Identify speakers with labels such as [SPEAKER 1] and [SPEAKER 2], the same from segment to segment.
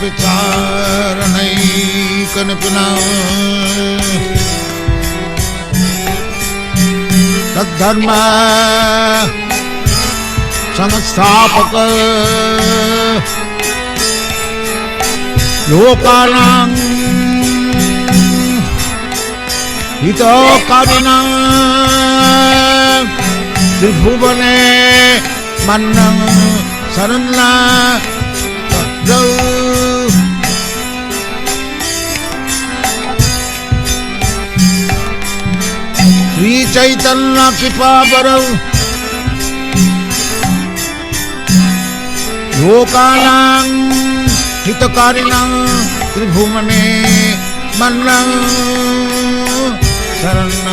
[SPEAKER 1] विचारणैकनिपुना तद्धर्म संस्थापक लोकानां हितकारिणां त्रिभुवने मन्नं शरणं श्री चैतन्य कृपा बरौ लोकानां हितकारिणां त्रिभुवने मन्नं शरणं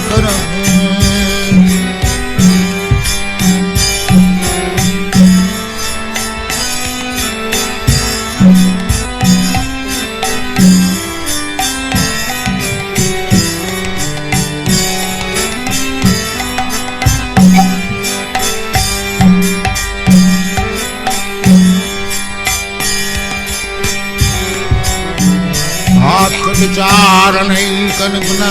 [SPEAKER 1] करौ विचारणैकनिपुना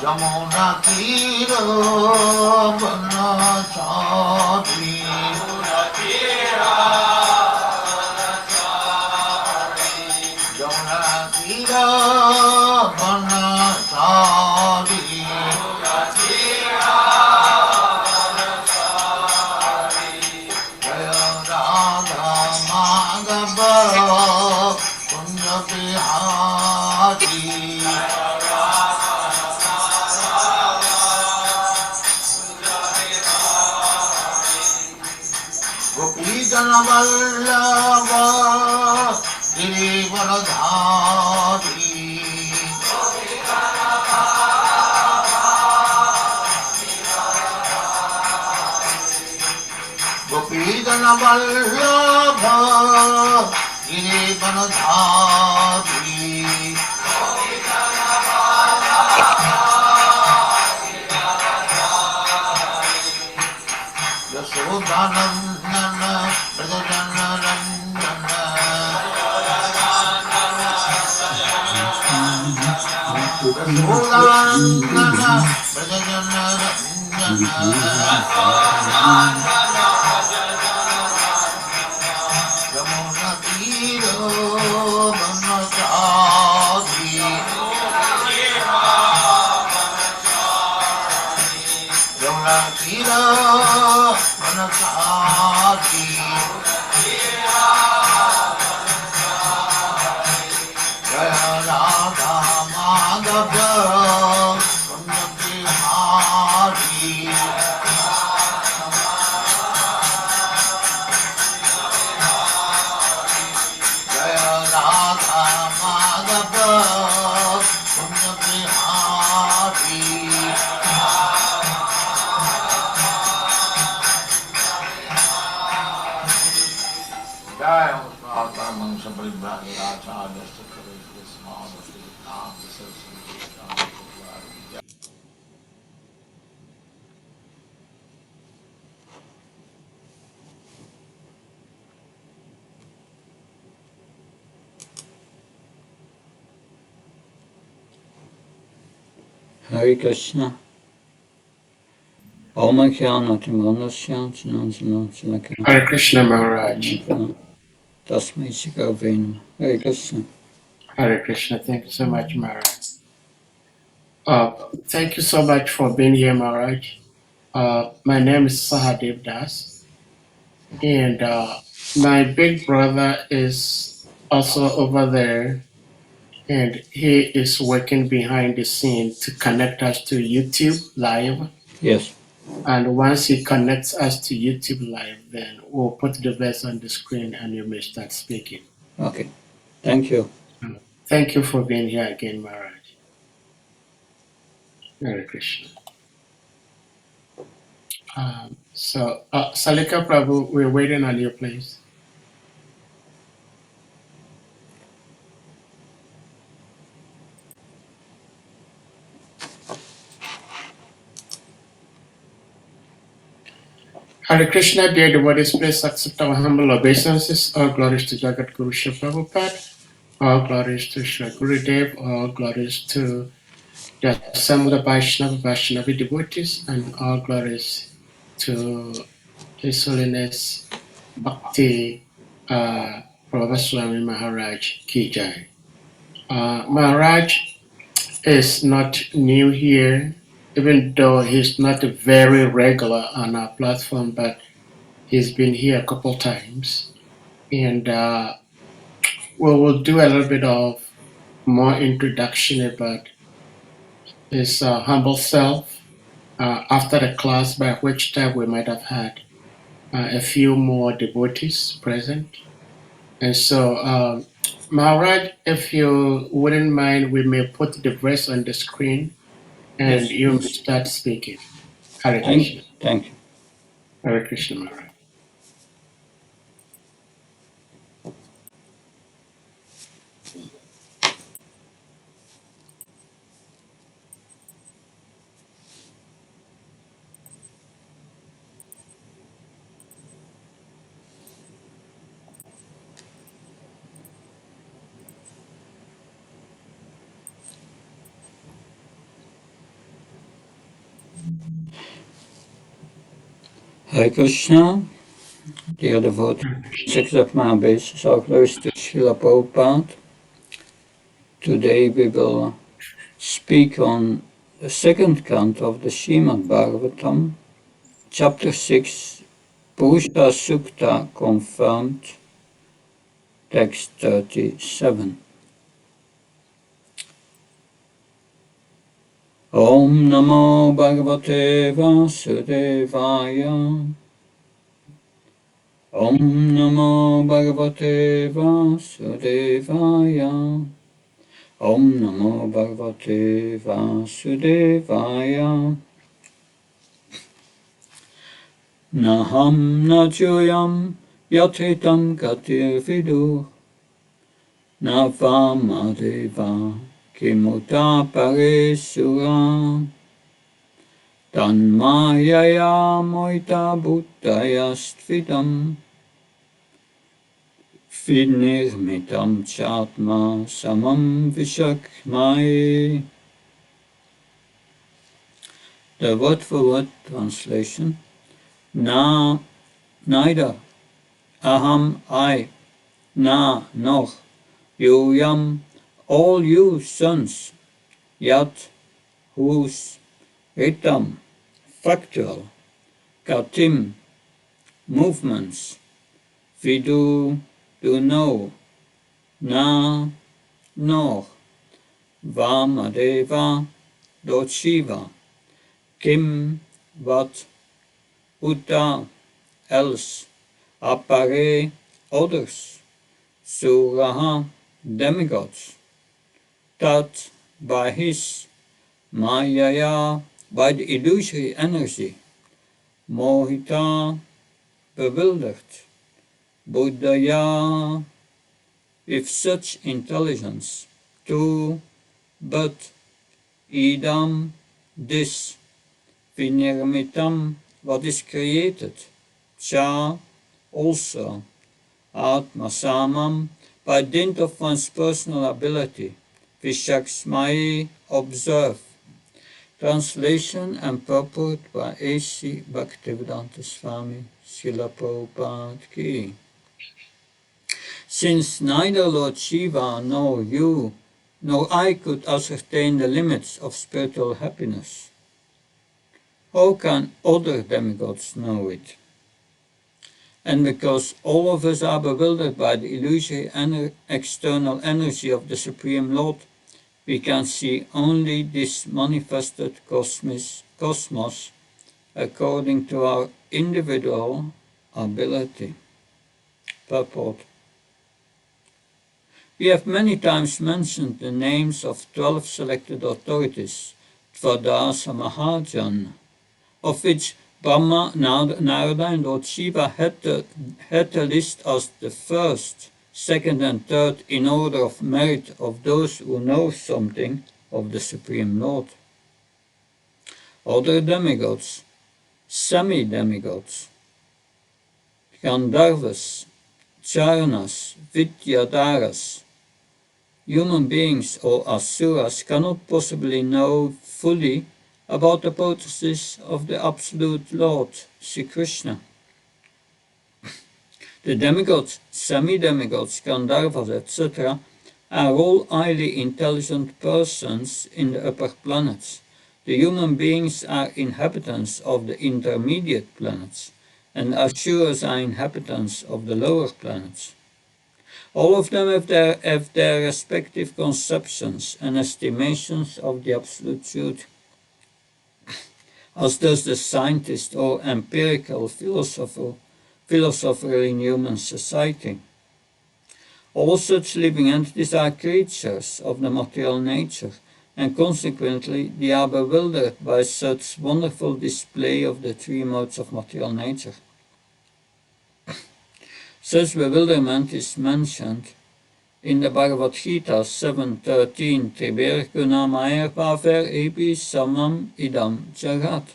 [SPEAKER 1] जमुना तीरो बनचारी जमुना तीरो बनचारी जय राधा माधव कुंज बिहारी वल्लभ गिरिवरधारी गोपीजन वल्लभ गिरिवरधारी यशोदानंदन यमुना तीरो बनचारी यमुना तीरो बनचारी जय राधा माधव कुंज बिहारी जय राधा माधव कुंज बिहारी जय मंगल परिभ्राज आचार्य
[SPEAKER 2] Hare Krishna. Om Jnana
[SPEAKER 3] Hare Krishna Maharaj.
[SPEAKER 2] Tasmai Shikave Namaha. Hare Krishna.
[SPEAKER 3] Hare Krishna. Thank you so much, Maharaj. Thank you so much for being here, Maharaj. My name is Sahadev Das, and my big brother is also over there, and he is working behind the scene to connect us to YouTube Live.
[SPEAKER 2] Yes.
[SPEAKER 3] And once he connects us to YouTube Live, then we'll put the verse on the screen and you may start speaking.
[SPEAKER 2] Okay. Thank you.
[SPEAKER 3] Thank you for being here again, Maharaj. Hare Krishna. Salika Prabhu, we're waiting on you, please. Hare Krishna, dear devotees, please accept our humble obeisances. All glories to Jagat Guru Srila Prabhupada. All glories to Sri Gurudev. All glories to the Samudra Vaishnavi devotees. And all glories to His Holiness Bhakti Prabhupada Swami Maharaj Ki Jai. Maharaj is not new here, even though he's not very regular on our platform, but he's been here a couple times. And we'll do a little bit of more introduction about his humble self after the class, by which time we might have had a few more devotees present. And so, Maharaj, if you wouldn't mind, we may put the verse on the screen and
[SPEAKER 2] Yes.
[SPEAKER 3] you may start speaking. Hare Krishna.
[SPEAKER 2] Thank you.
[SPEAKER 3] Hare Krishna, Maharaj.
[SPEAKER 2] Hare Krishna. Dear devotees, accept my obeisance. All glories to Srila Prabhupada. Today we will speak on the second canto of the Srimad Bhagavatam, chapter 6, Purusha Sukta confirmed, text 37. Om Namo Bhagavate Vasudevaya. Om Namo Bhagavate Vasudevaya. Om Namo Bhagavate Vasudevaya. Naham Nachoyam Yathitam Gatir Vidur. Navamadeva Kimuta Paresura. Tanmayaya Moita Buddhayastvidam. Vinirmitam Chatma Samam Vishakmai. The word-for-word translation. Neither. Aham, I. Nor. Yuyam, all you sons. Yat, whose. Ritam, factual. Katim, movements. Vidu, do know. Nor. Vamadeva, Lord Shiva. Kim, what. Uta, else. Appare, others. Suraha, demigods. Tat, by his. Mayaya, by the illusory energy. Mohita, bewildered. Buddhaya, with such intelligence. Tu, but. Idam, this. Vinirmitam, what is created. Cha, also. Atmasamam, by dint of one's personal ability. Vishaksmai, observe. Translation and purport by A.C. Bhaktivedanta Swami Srila Prabhupada Ki. Since neither Lord Shiva nor you nor I could ascertain the limits of spiritual happiness, how can other demigods know it? And because all of us are bewildered by the illusory external energy of the Supreme Lord, we can see only this manifested cosmos according to our individual ability. Purport. We have many times mentioned the names of 12 selected authorities, Dvadasa Mahajan, of which Brahma, Narada and Lord Shiva had the list as the first, second and third in order of merit of those who know something of the Supreme Lord. Other demigods, semi-demigods, Gandharvas, Charanas, Vidyadharas, human beings or asuras cannot possibly know fully about the potencies of the Absolute Lord, Sri Krishna. The demigods, semi-demigods, Gandharvas, etc. are all highly intelligent persons in the upper planets. The human beings are inhabitants of the intermediate planets, and asuras are inhabitants of the lower planets. All of them have their respective conceptions and estimations of the Absolute Truth, as does the scientist or empirical philosopher in human society. All such living entities are creatures of the material nature, and consequently they are bewildered by such wonderful display of the three modes of material nature. Such bewilderment is mentioned in the Bhagavad Gita 7.13, Triber Gunamaya Paver Ebi Samam Idam Jagat.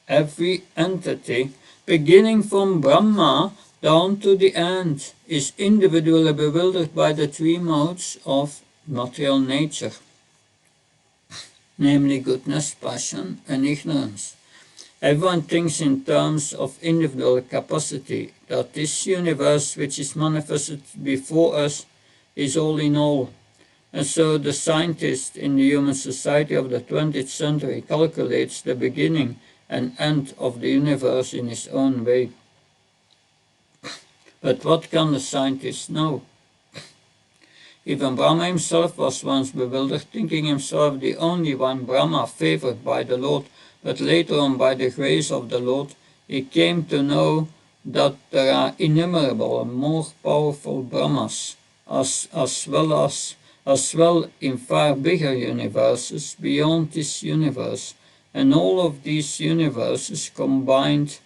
[SPEAKER 2] Every entity, beginning from Brahma down to the end, is individually bewildered by the three modes of material nature, namely goodness, passion, and ignorance. Everyone thinks in terms of individual capacity, that this universe which is manifested before us is all in all. And so the scientist in the human society of the 20th century calculates the beginning and end of the universe in his own way. But what can the scientist know? Even Brahma himself was once bewildered, thinking himself the only one Brahma favored by the Lord, but later on by the grace of the Lord, he came to know that there are innumerable and more powerful Brahmas, as well in far bigger universes beyond this universe, and all of these universes combined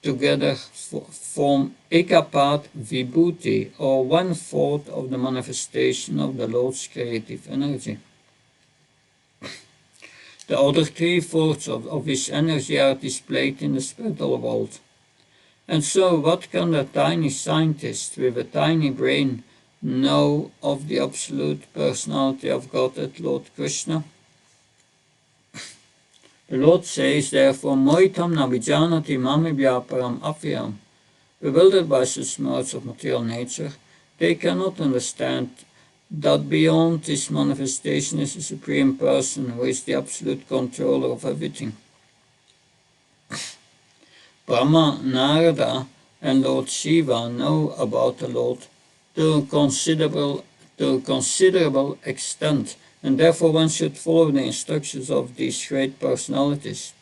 [SPEAKER 2] together form Ekapad Vibhuti, or 1/4 of the manifestation of the Lord's creative energy. The other 3/4 of his energy are displayed in the spiritual world. And so what can the tiny scientist with a tiny brain know of the absolute personality of Godhead Lord Krishna? The Lord says, therefore, Moitam navijanati mami vyaparam avyam. Bewildered by such modes of material nature, they cannot understand that beyond this manifestation is a Supreme Person who is the absolute controller of everything. Brahma, Narada, and Lord Shiva know about the Lord to a considerable extent, and therefore one should follow the instructions of these great personalities,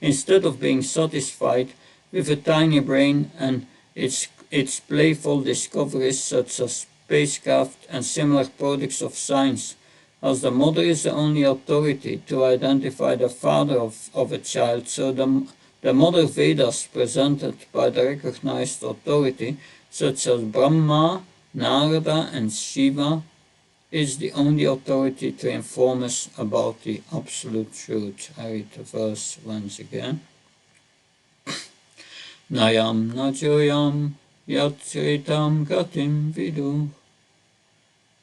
[SPEAKER 2] instead of being satisfied with a tiny brain and its playful discoveries such as spacecraft and similar products of science, as the mother is the only authority to identify the father of a child, so the mother Vedas presented by the recognized authority, such as Brahma, Narada, and Shiva, is the only authority to inform us about the absolute truth. I read the verse once again. Nayam najoyam yatritam gatim vidu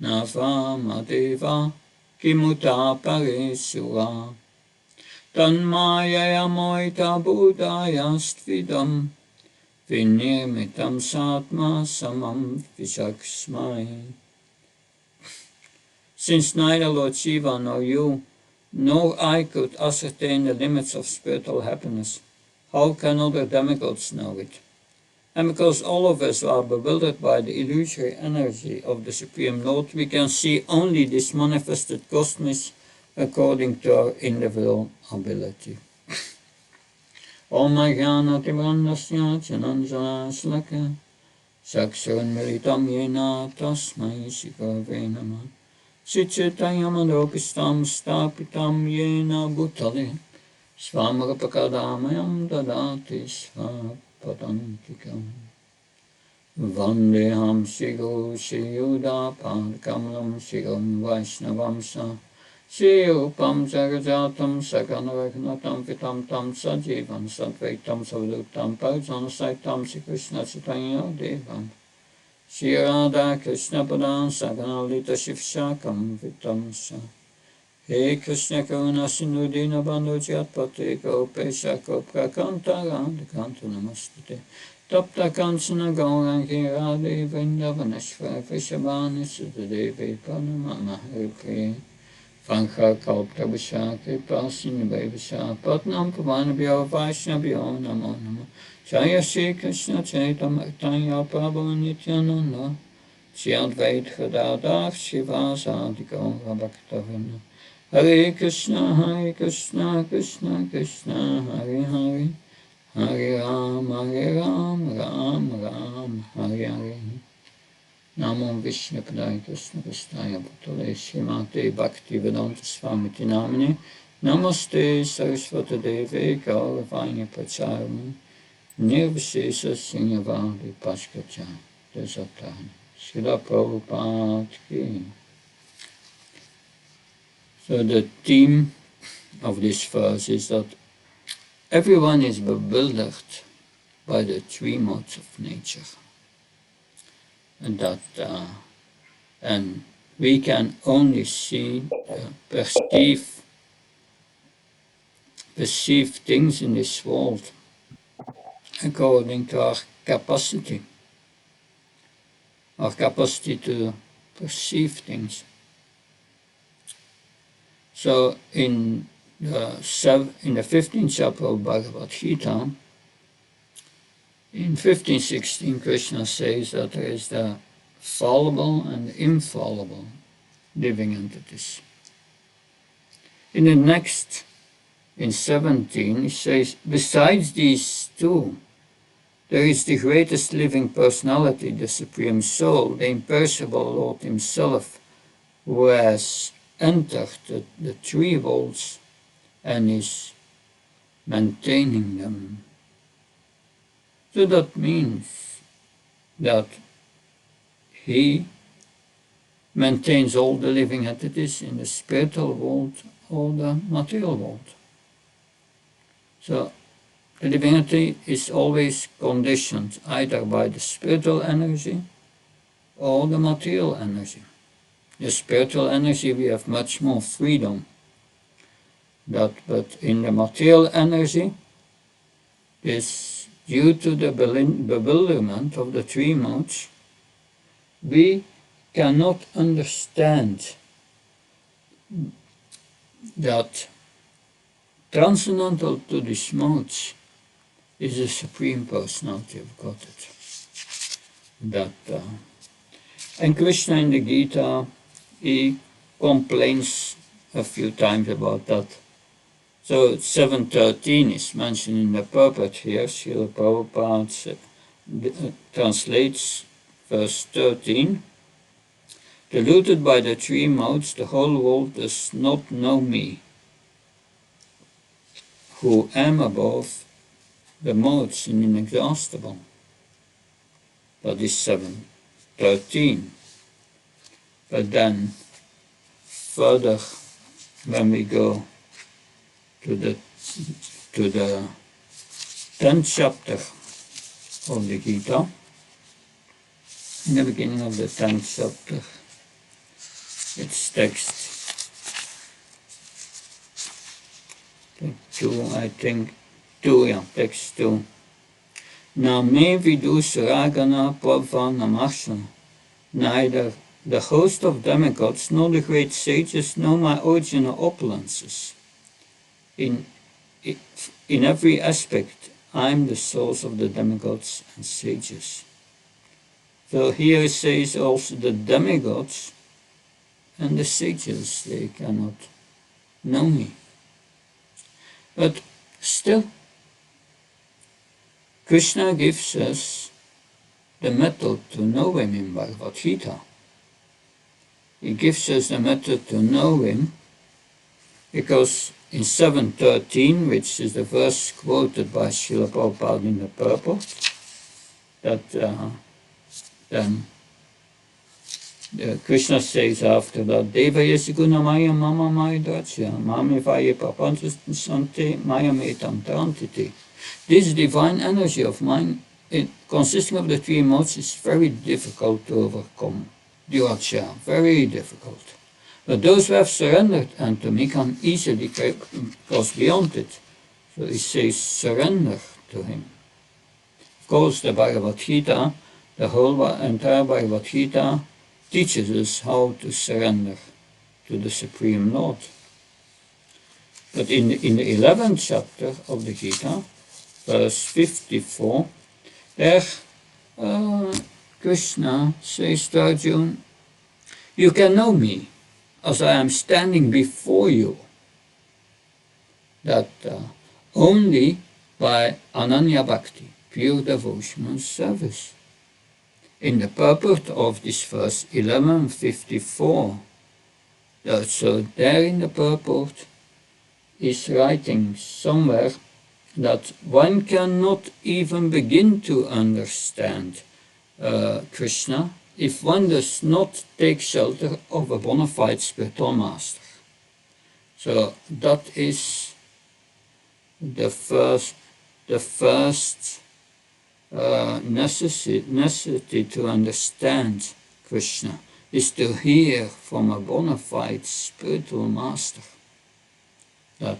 [SPEAKER 2] nava madeva kimuta paresura Tanmaya moita budayastvidam Vinyamitam satma samam vishaksmai. Since neither Lord Shiva nor you nor I could ascertain the limits of spiritual happiness, how can other demigods know it? And because all of us are bewildered by the illusory energy of the Supreme Lord, we can see only this manifested cosmos according to our individual ability. Om Jnana Tivrandasya Jananjana Slaka Saksaran Militam Yena Tasmai Shikave Namah Sichitayamadopishtam Stapitam Yena Bhutale Swamrapakadamayam Dadati Swapadantikam Vandeham Shigo Shiyuda Padkamalam Shigam Vaishnavamsa Shiyupam Jagajatam Sakanaragnatam Vitam Tam Sajivam Sadvaitam Savlutam Pajan Saitam Shri Krishna Chaitanya Devam Shri Radha Krishna Padan Saganalita Shivshakam Vitam Sa He Krishna Karuna Sindhu Dina Bandhu Jatpate Gopesha Koprakanta Radhikanta Namastate Tapta Kansana Gaurangi Radhe Vrindavaneshwara Vrishabhani Sutadevi Padamama Hare Vankha Kalpta Vishakri Pasini Vaivasha Patnam Pavanabhyo Vaishnavyo Namo Namo Jaya Shri Krishna Chaitanya Prabhu Nityananda Shri Advaita Gadadhar Shivasadi Gaura Bhaktavinda Hare Krishna Krishna Krishna Hare Hare Hare Ram Ram Ram Hare Hare Namo Vishnu Padaya Krishna Prasthaya Bhutale Srimate Bhakti Vedanta Swamiti Namine Namaste Saraswati Deve Gauravani Pracharani Nirvishesha Sinyavadi Pashkacha Desatani Srila Prabhupada Ki. So the theme of this verse is that everyone is bewildered by the three modes of nature. And that and we can only see, perceive things in this world according to our capacity to perceive things. So in the 15th chapter of Bhagavad Gita, in 15:16, Krishna says that there is the fallible and infallible living entities. In the next, in 17, he says, besides these two, there is the greatest living personality, the Supreme Soul, the imperishable Lord Himself, who has entered the three worlds and is maintaining them. So that means that He maintains all the living entities in the spiritual world or the material world. So the living entity is always conditioned either by the spiritual energy or the material energy. The spiritual energy we have much more freedom, but in the material energy is due to the bewilderment of the three modes, we cannot understand that transcendental to these modes is the Supreme Personality of Godhead. And Krishna in the Gita, he complains a few times about that. So 7.13 is mentioned in the purport here. Srila Prabhupada translates verse 13. Deluded by the three modes, the whole world does not know me, who am above the modes and inexhaustible. That is 7.13. But then further, when we go to the 10th chapter of the Gita, in the beginning of the 10th chapter, its text 2, I think. 2, yeah, text 2. Na me vidu Suragana Purva Namarshana. Neither the host of demigods, nor the great sages, nor my original opulences. In every aspect, I am the source of the demigods and sages. So here it says also the demigods and the sages, they cannot know me. But still, Krishna gives us the method to know him in Bhagavad Gita. He gives us the method to know him because in 7.13, which is the verse quoted by Srila Prabhupada in the purport, that Krishna says after that, Deva yesiguna maya mama maya drachya, mami vaye prapanchasante maya metam tarantiti. This divine energy of mine, consisting of the three emotions, is very difficult to overcome. Dhiracha, very difficult. But those who have surrendered unto me can easily cross beyond it. So he says, surrender to him. Of course, the Bhagavad Gita, the whole entire Bhagavad Gita, teaches us how to surrender to the Supreme Lord. But in the 11th chapter of the Gita, verse 54, there Krishna says to Arjuna, you can know me as I am standing before you, that only by Ananya Bhakti, pure devotional service. In the purport of this verse 1154, so there in the purport is writing somewhere that one cannot even begin to understand Krishna if one does not take shelter of a bona fide spiritual master. So that is the first necessity to understand Krishna, is to hear from a bona fide spiritual master. That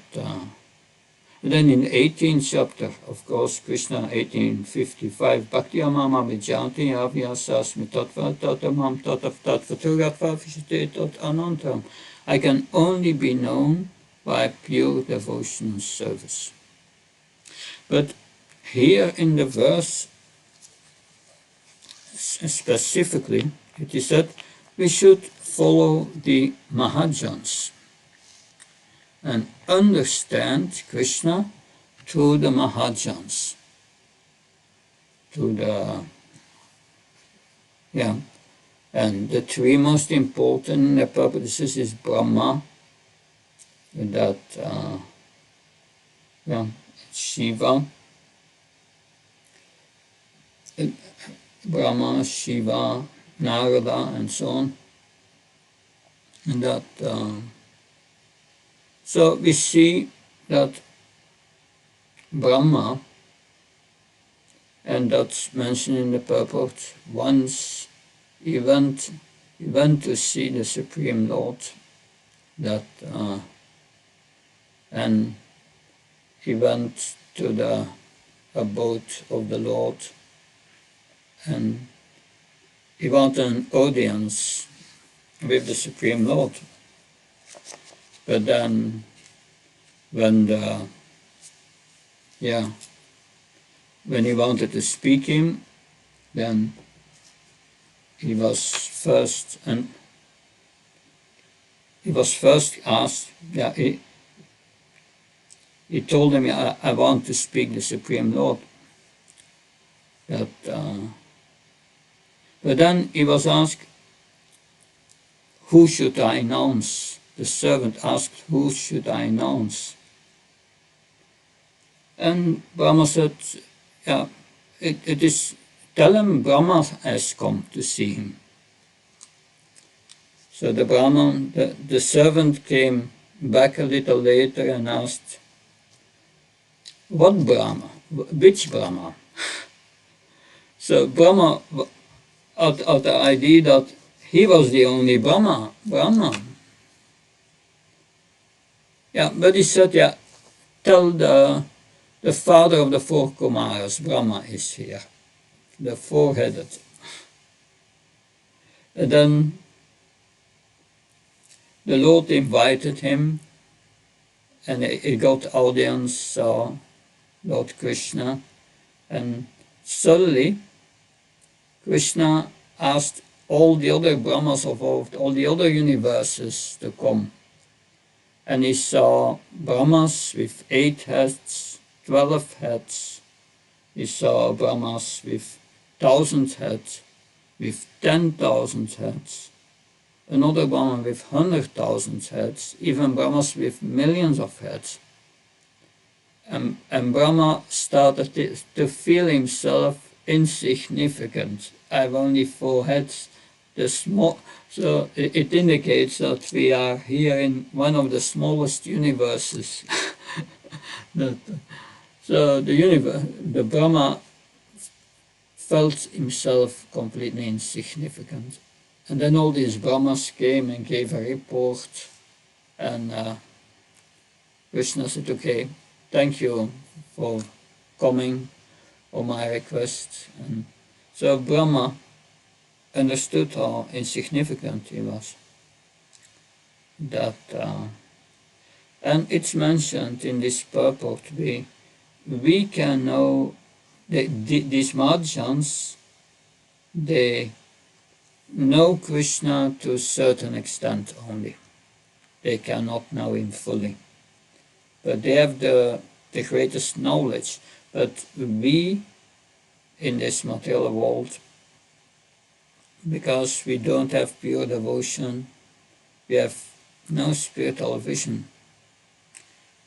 [SPEAKER 2] then in the 18th chapter, of course, Krishna 1855, Bhakti Amama Vijanti Avyasasmi Tattva Tatamam Tatav Tattva Turatva Vishite Tat Anantam. I can only be known by pure devotional service. But here in the verse, specifically, it is said we should follow the Mahajans and understand Krishna through the Mahajans, and the three most important purposes is Brahma, that Shiva, Brahma, Shiva, Narada, and so on, and that. So we see that Brahma, and that's mentioned in the purport, once he went to see the Supreme Lord, that and he went to the abode of the Lord, and he wanted an audience with the Supreme Lord. But then, when he wanted to speak him, then he was first asked. Yeah, he told him, I want to speak the Supreme Lord. But then he was asked, who should I announce? The servant asked, who should I announce? And Brahma said, yeah, it is, tell him Brahma has come to see him. So the Brahman, the servant came back a little later and asked, what Brahma? Which Brahma? So Brahma had the idea that he was the only Brahma. Yeah, but he said, yeah, tell the father of the four Kumaras, Brahma, is here, the four-headed. And then the Lord invited him, and he got audience, saw Lord Krishna, and suddenly Krishna asked all the other Brahmas of all the other universes to come. And he saw Brahmas with 8 heads, 12 heads. He saw Brahmas with 1,000 heads, with 10,000 heads. Another Brahman with 100,000 heads, even Brahmas with millions of heads. And Brahma started to feel himself insignificant. I have only 4 heads. So it indicates that we are here in one of the smallest universes. So the Brahma felt himself completely insignificant. And then all these Brahmas came and gave a report, and Krishna said, okay, thank you for coming on my request. And so Brahma understood how insignificant he was. And it's mentioned in this purport, we can know these Mahajans, they know Krishna to a certain extent only. They cannot know him fully. But they have the greatest knowledge. But we, in this material world, because we don't have pure devotion, we have no spiritual vision.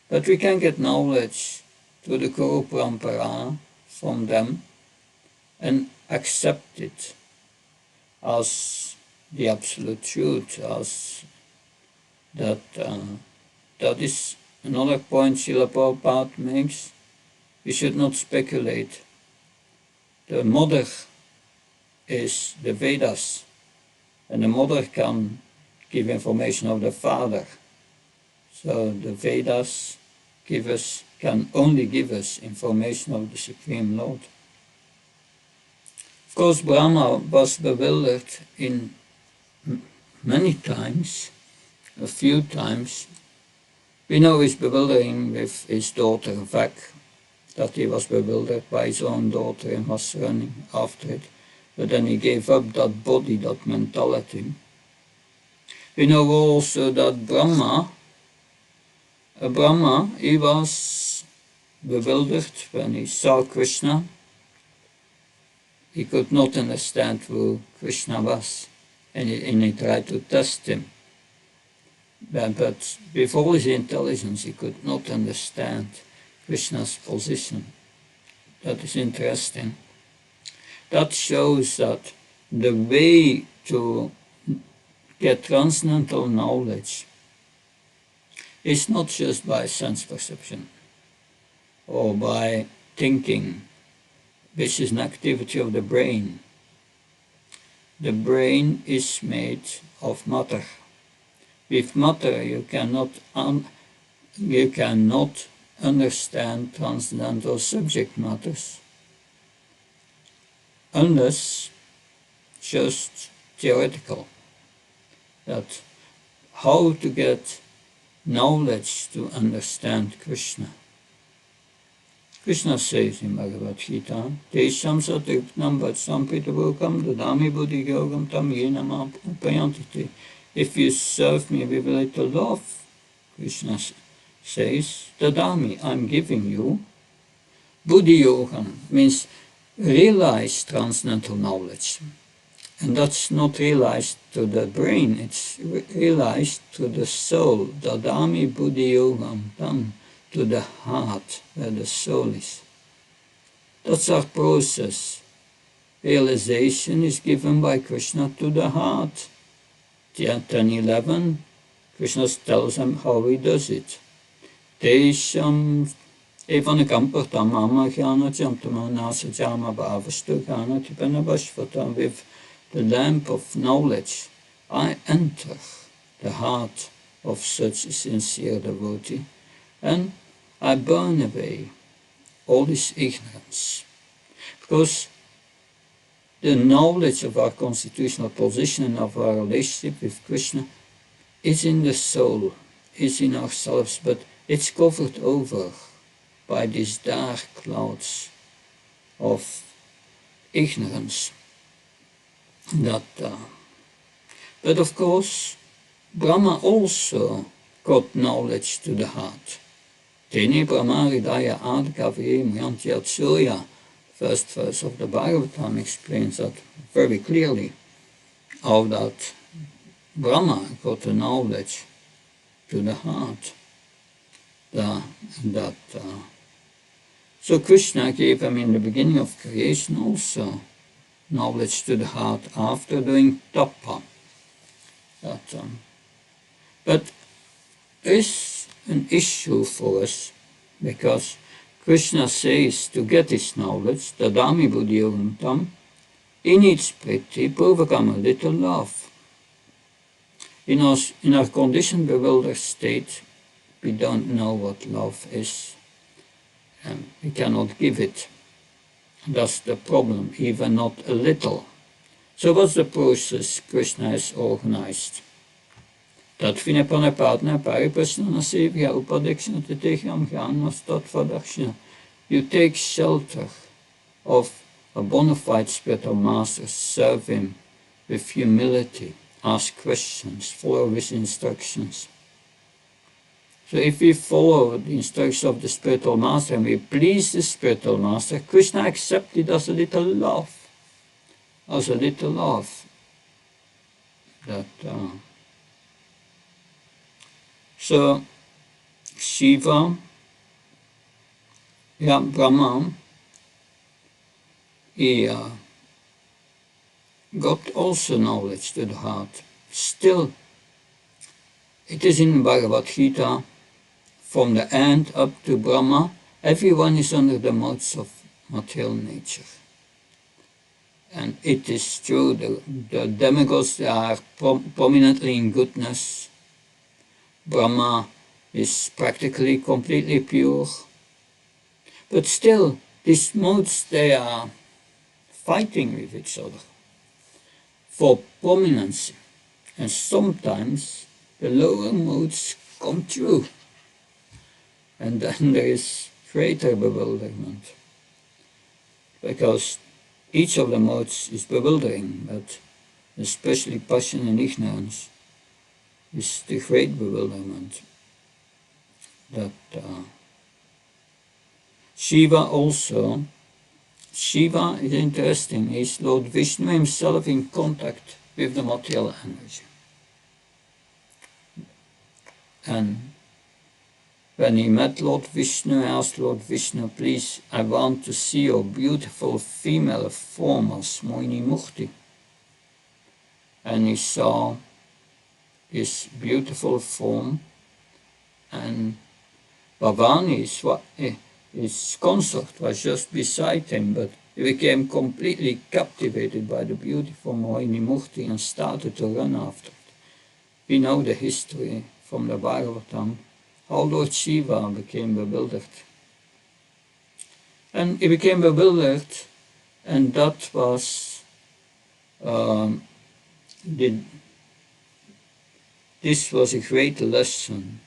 [SPEAKER 2] But we can get knowledge through the Guru Parampara from them and accept it as the absolute truth, as that is another point Srila Prabhupada makes. We should not speculate. The mother is the Vedas, and the mother can give information of the father. So the Vedas can only give us information of the Supreme Lord. Of course, Brahma was bewildered in many times, a few times. We know he's bewildering with his daughter Vak, that he was bewildered by his own daughter and was running after it. But then he gave up that body, that mentality. We know also that Brahma, he was bewildered when he saw Krishna. He could not understand who Krishna was, and he tried to test him. But with all his intelligence, he could not understand Krishna's position. That is interesting. That shows that the way to get transcendental knowledge is not just by sense perception or by thinking, which is an activity of the brain. The brain is made of matter. With matter you cannot understand transcendental subject matters unless just theoretical. That how to get knowledge to understand Krishna. Krishna says in Bhagavad Gita, Tesham satripnam vatsam pitavokam dadami buddhi yogam tam yenam upayantite. If you serve me with a little love, Krishna says, dadami, I'm giving you. Buddhi yogam means realized transcendental knowledge. And that's not realized to the brain, it's realized to the soul. Dadami buddhi yogam tam, to the heart, where the soul is. That's our process. Realization is given by Krishna to the heart. 10:11, Krishna tells him how he does it. Tesham Evana Kampartam Mama Jnana Jamtama Nasa Jama Bhavastu Jnana Tipana Vashvata. With the lamp of knowledge, I enter the heart of such a sincere devotee, and I burn away all this ignorance. Because the knowledge of our constitutional position and of our relationship with Krishna is in the soul, is in ourselves, but it's covered over by these dark clouds of ignorance. But of course, Brahma also got knowledge to the heart. Tene Brahmaridaya Adkavye Myantyat Surya, first verse of the Bhagavatam, explains that very clearly, how that Brahma got the knowledge to the heart. So Krishna gave him in the beginning of creation also knowledge to the heart after doing tapa. But there is an issue for us, because Krishna says to get this knowledge, Tadami Buddhi Yogam, he needs priti, purvakam, a little love. In our conditioned bewildered state, we don't know what love is, and we cannot give it. That's the problem, even not a little. So what's the process Krishna has organized? Tatvine Panapatna Pariprasna Sevya Upadekshana Titehyam Jnana Tatvadakshana. You take shelter of a bona fide spiritual master, serve him with humility, ask questions, follow his instructions. So if we follow the instructions of the spiritual master and we please the spiritual master, Krishna accepts it as a little love. As a little love. So Shiva, Brahma, he got also knowledge to the heart. Still, it is in Bhagavad Gita, from the end up to Brahma, everyone is under the modes of material nature. And it is true, the demigods, they are prominently in goodness. Brahma is practically completely pure. But still, these modes, they are fighting with each other for prominence. And sometimes the lower modes come through. And then there is greater bewilderment. Because each of the modes is bewildering, but especially passion and ignorance is the great bewilderment. Shiva is interesting, is Lord Vishnu himself in contact with the material energy. And when he met Lord Vishnu, he asked Lord Vishnu, please, I want to see your beautiful female form as Moini Mukti. And he saw his beautiful form, and Bhavani, his consort, was just beside him, but he became completely captivated by the beautiful Moini Mukti and started to run after it. We know the history from the Bhagavatam, how Lord Shiva became bewildered. And he became bewildered, and that was this was a great lesson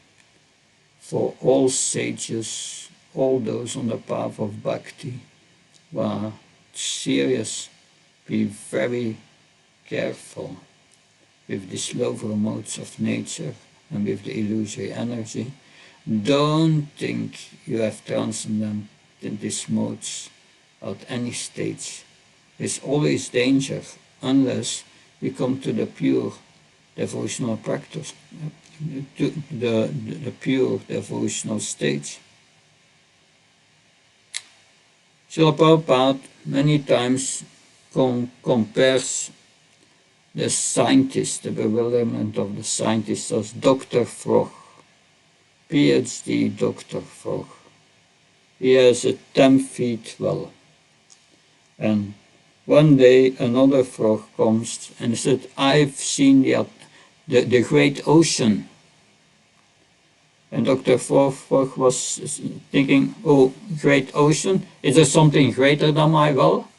[SPEAKER 2] for all sages, all those on the path of bhakti, who are serious, be very careful with these lower modes of nature and with the illusory energy. Don't think you have transcended these modes at any stage. There's always danger unless we come to the pure devotional practice, to the pure devotional stage. Srila Prabhupada many times compares the scientist, the bewilderment of the scientist, as Dr. Frog, PhD Dr. Frog. He has a 10-foot well. And one day another frog comes and said, I've seen the great ocean. And Dr. Fork was thinking, oh, great ocean, is there something greater than my well?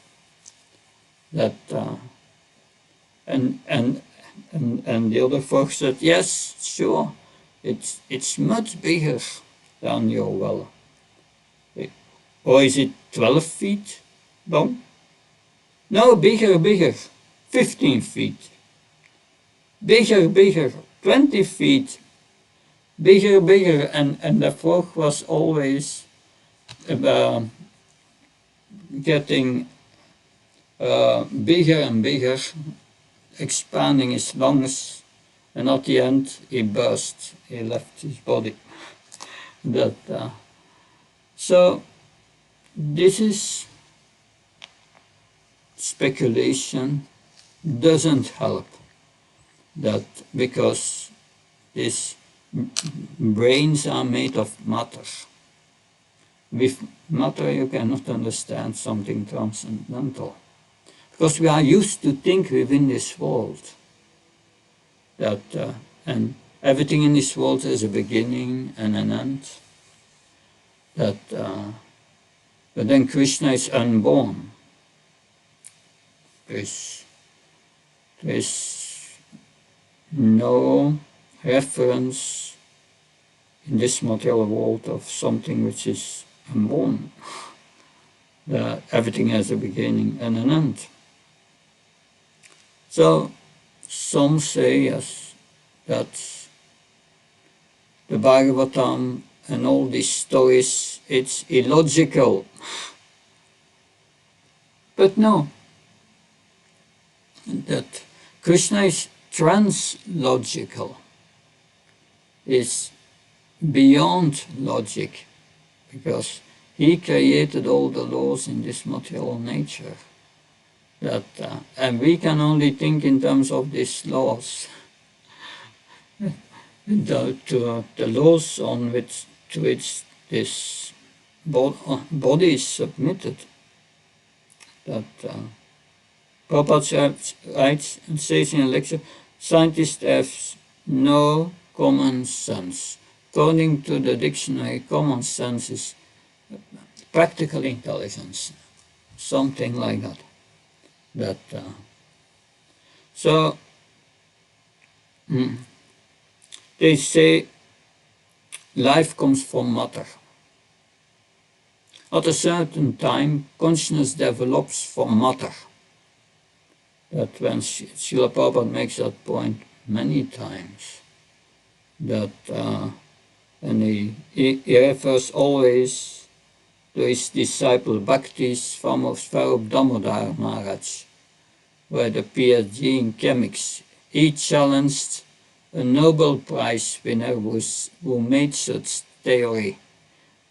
[SPEAKER 2] That and the other Fork said, yes, sure, it's much bigger than your well. Or is it 12 feet long? No, bigger, 15 feet. Bigger, 20 feet. Bigger, and the Fork was always getting bigger and bigger, expanding his lungs, and at the end he burst, he left his body. So this is speculation, doesn't help, that because these brains are made of matter. With matter you cannot understand something transcendental, because we are used to think within this world, that and everything in this world has a beginning and an end, that but then Krishna is unborn. There's no reference in this material world of something which is unborn. Everything has a beginning and an end. So some say yes, that the Bhagavatam and all these stories, it's illogical. But no, that Krishna is translogical, is beyond logic, because he created all the laws in this material nature. That and we can only think in terms of these laws, the laws on which to which this body is submitted. That Prabhupada writes and says in a lecture, scientists have no common sense. According to the dictionary, common sense is practical intelligence, something like that. So they say life comes from matter. At a certain time, consciousness develops from matter. That when Srila Prabhupada makes that point many times, that and he refers always to his disciple Bhakti Swarup Damodar Maharaj, where the PhD in chemics, he challenged a Nobel Prize winner who made such theory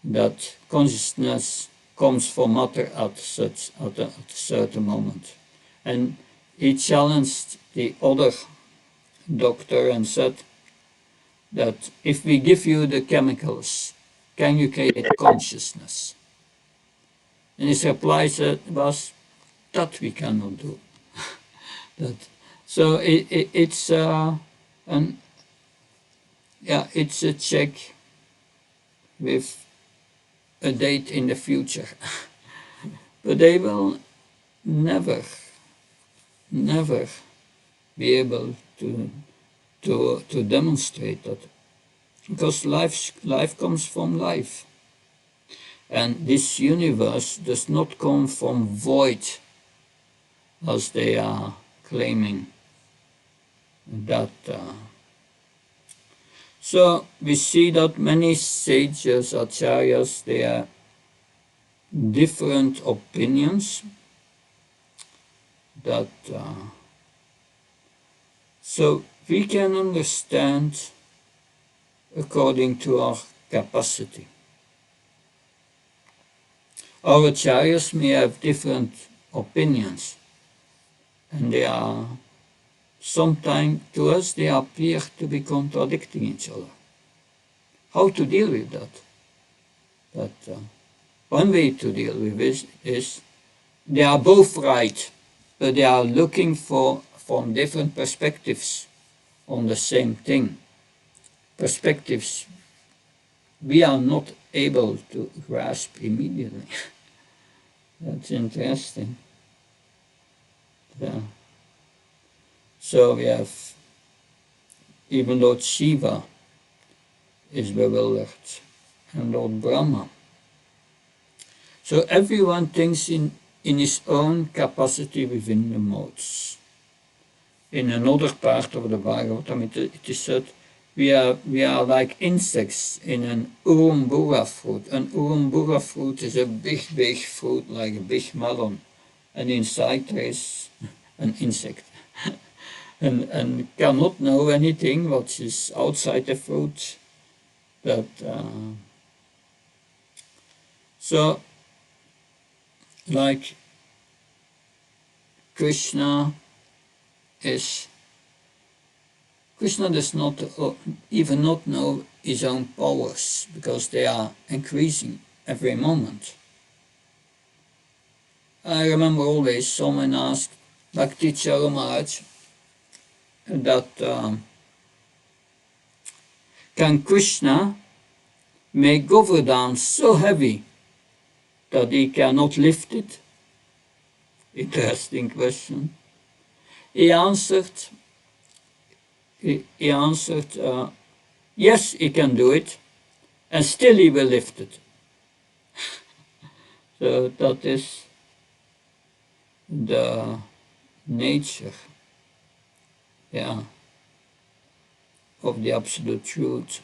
[SPEAKER 2] that consciousness comes from matter at a certain moment. And he challenged the other doctor and said that if we give you the chemicals, can you create consciousness? And his reply was, that we cannot do. So it's it's a check with a date in the future. But they will never be able to demonstrate that, because life comes from life, and this universe does not come from void, as they are claiming. That so we see that many sages, acharyas, they are different opinions. That so we can understand according to our capacity. Our acharyas may have different opinions, and they are sometimes, to us, they appear to be contradicting each other. How to deal with that? One way to deal with this is they are both right, but they are looking from different perspectives on the same thing. Perspectives we are not able to grasp immediately. That's interesting. Yeah. So we have, even Lord Shiva is bewildered, and Lord Brahma. So everyone thinks in his own capacity within the modes. In another part of the Bhagavatam, it is said, we are like insects in an urumbura fruit. An urumbura fruit is a big fruit, like a big melon, and inside there is an insect. and cannot know anything what is outside the fruit. So, like Krishna does not even not know his own powers, because they are increasing every moment. I remember always someone asked Bhakti Charu Maharaj that can Krishna make Govardhan so heavy that he cannot lift it? Interesting question. He answered, yes, he can do it, and still he will lift it. So that is the nature, yeah, of the absolute truth.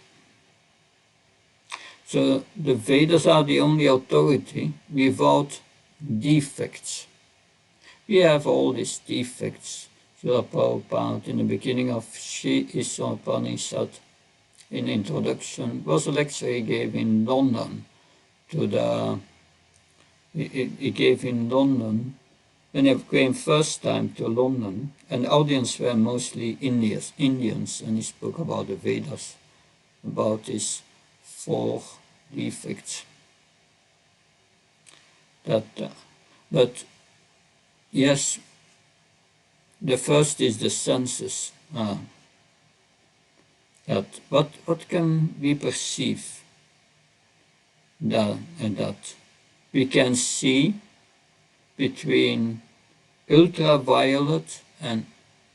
[SPEAKER 2] So the Vedas are the only authority without defects. We have all these defects. Srila Prabhupada, in the beginning of Sri Iswapanishad, in introduction, was a lecture he gave in London he gave in London when he came first time to London, and the audience were mostly Indians, and he spoke about the Vedas, about his 4 defects. But yes, the first is the senses. What can we perceive? That we can see between ultraviolet and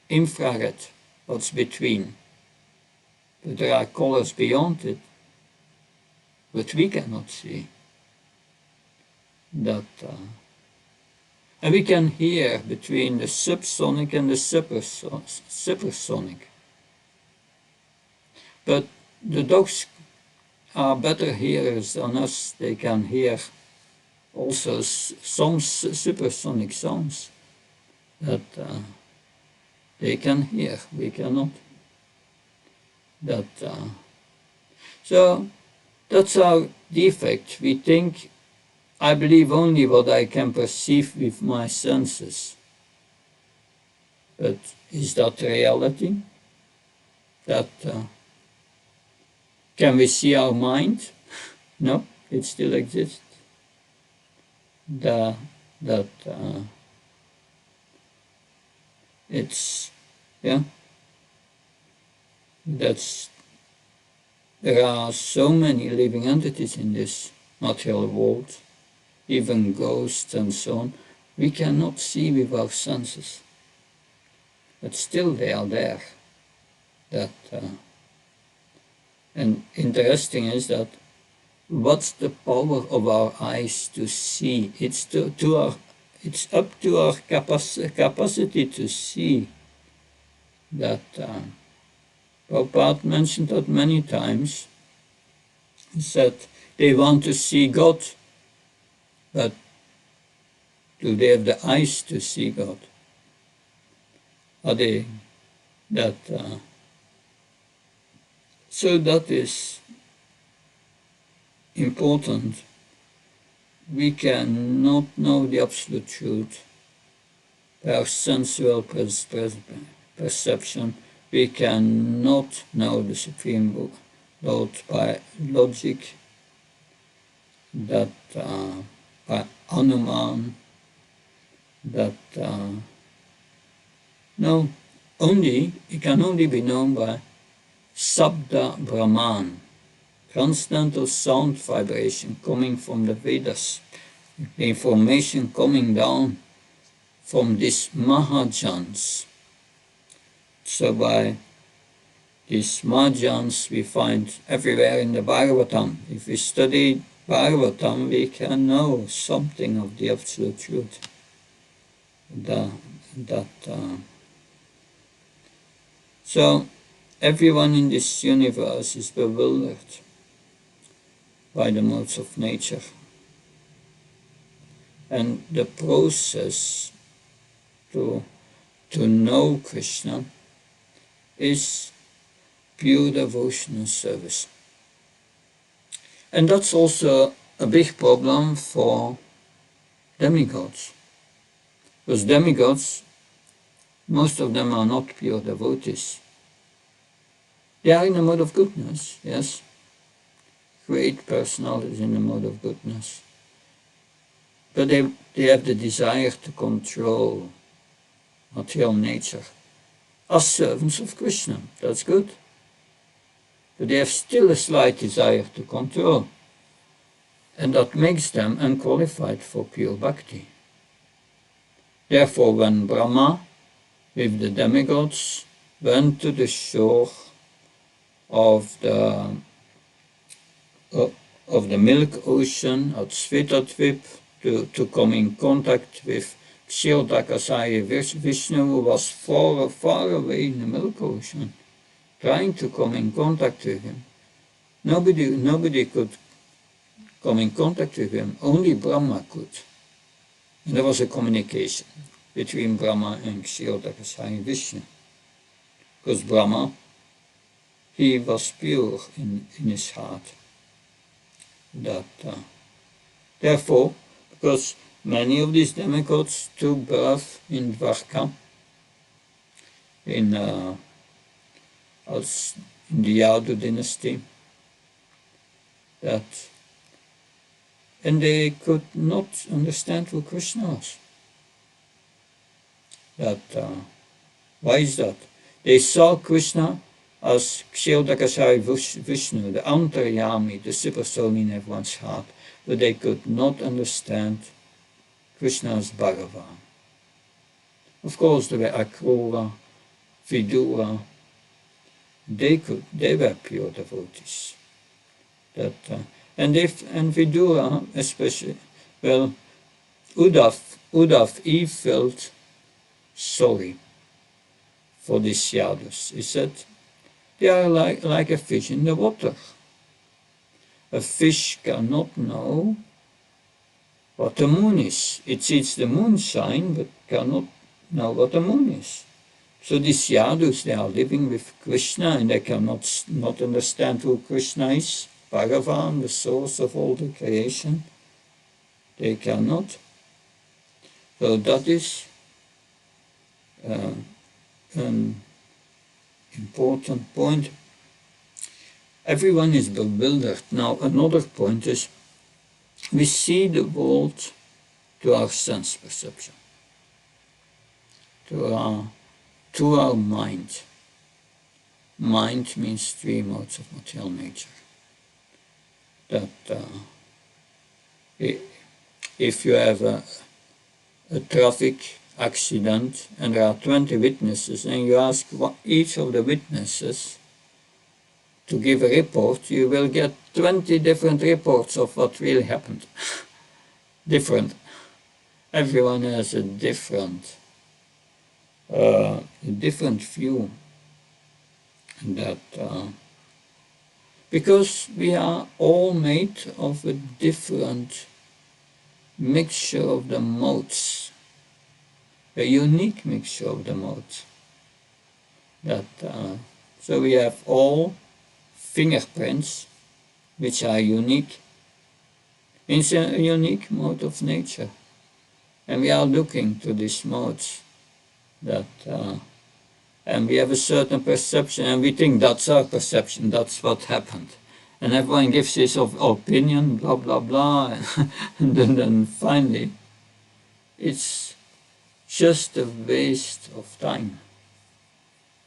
[SPEAKER 2] infrared, what's between. But there are colors beyond it, but we cannot see. And we can hear between the subsonic and the supersonic. But the dogs are better hearers than us. They can hear also some supersonic sounds that they can hear, we cannot. So that's our defect. We think, I believe only what I can perceive with my senses. But is that reality? Can we see our mind? No, it still exists. There are so many living entities in this material world, even ghosts and so on. We cannot see with our senses, but still they are there. And interesting is that what's the power of our eyes to see? It's up to our capacity to see. Prabhupada mentioned that many times. He said they want to see God, but do they have the eyes to see God? Are they so that is important. We cannot know the absolute truth by our sensual perception. We cannot know the Supreme Lord by logic, by Anuman, no, it can only be known by Sabda Brahman. transcendental sound vibration coming from the Vedas, the information coming down from these Mahajans. So by these Mahajans we find everywhere in the Bhagavatam. If we study Bhagavatam, we can know something of the absolute truth. So everyone in this universe is bewildered by the modes of nature. And the process to know Krishna is pure devotional service. And that's also a big problem for demigods. Because demigods, most of them are not pure devotees. They are in the mode of goodness, yes. Great personalities in the mode of goodness. But they have the desire to control material nature as servants of Krishna. That's good. But they have still a slight desire to control. And that makes them unqualified for pure bhakti. Therefore, when Brahma, with the demigods, went to the shore of the milk ocean at Svetatwip to come in contact with Kshirodakasaya Vishnu, who was far, far away in the milk ocean, trying to come in contact with him. Nobody could come in contact with him, only Brahma could. And there was a communication between Brahma and Kshirodakasaya Vishnu. Because Brahma, he was pure in his heart. Therefore, because many of these demigods took birth in Dwarka, in the Yadu dynasty, and they could not understand who Krishna was. Why is that? They saw Krishna as Kshirodakasaya Vishnu, the Antaryami, the super soul in everyone's heart, but they could not understand Krishna as Bhagavan. Of course, there were Akrura, Vidura. They were pure devotees. And Vidura especially, well, Uddhav, he felt sorry for these Yadus. He said, they are like a fish in the water. A fish cannot know what the moon is. It sees the moonshine, but cannot know what the moon is. So these Yadus, they are living with Krishna, and they cannot not understand who Krishna is, Bhagavan, the source of all the creation. They cannot. So that is an important point. Everyone is bewildered. Now another point is, we see the world to our sense perception, to our mind. Mind means three modes of material nature. If you have a traffic accident and there are 20 witnesses and you ask each of the witnesses to give a report, you will get 20 different reports of what really happened. Different. Everyone has a different view. Because we are all made of a different mixture of the modes, a unique mixture of the modes. So we have all fingerprints, which are unique. It's a unique mode of nature. And we are looking to these modes and we have a certain perception, and we think that's our perception, that's what happened. And everyone gives his opinion, blah, blah, blah, and then finally, it's just a waste of time.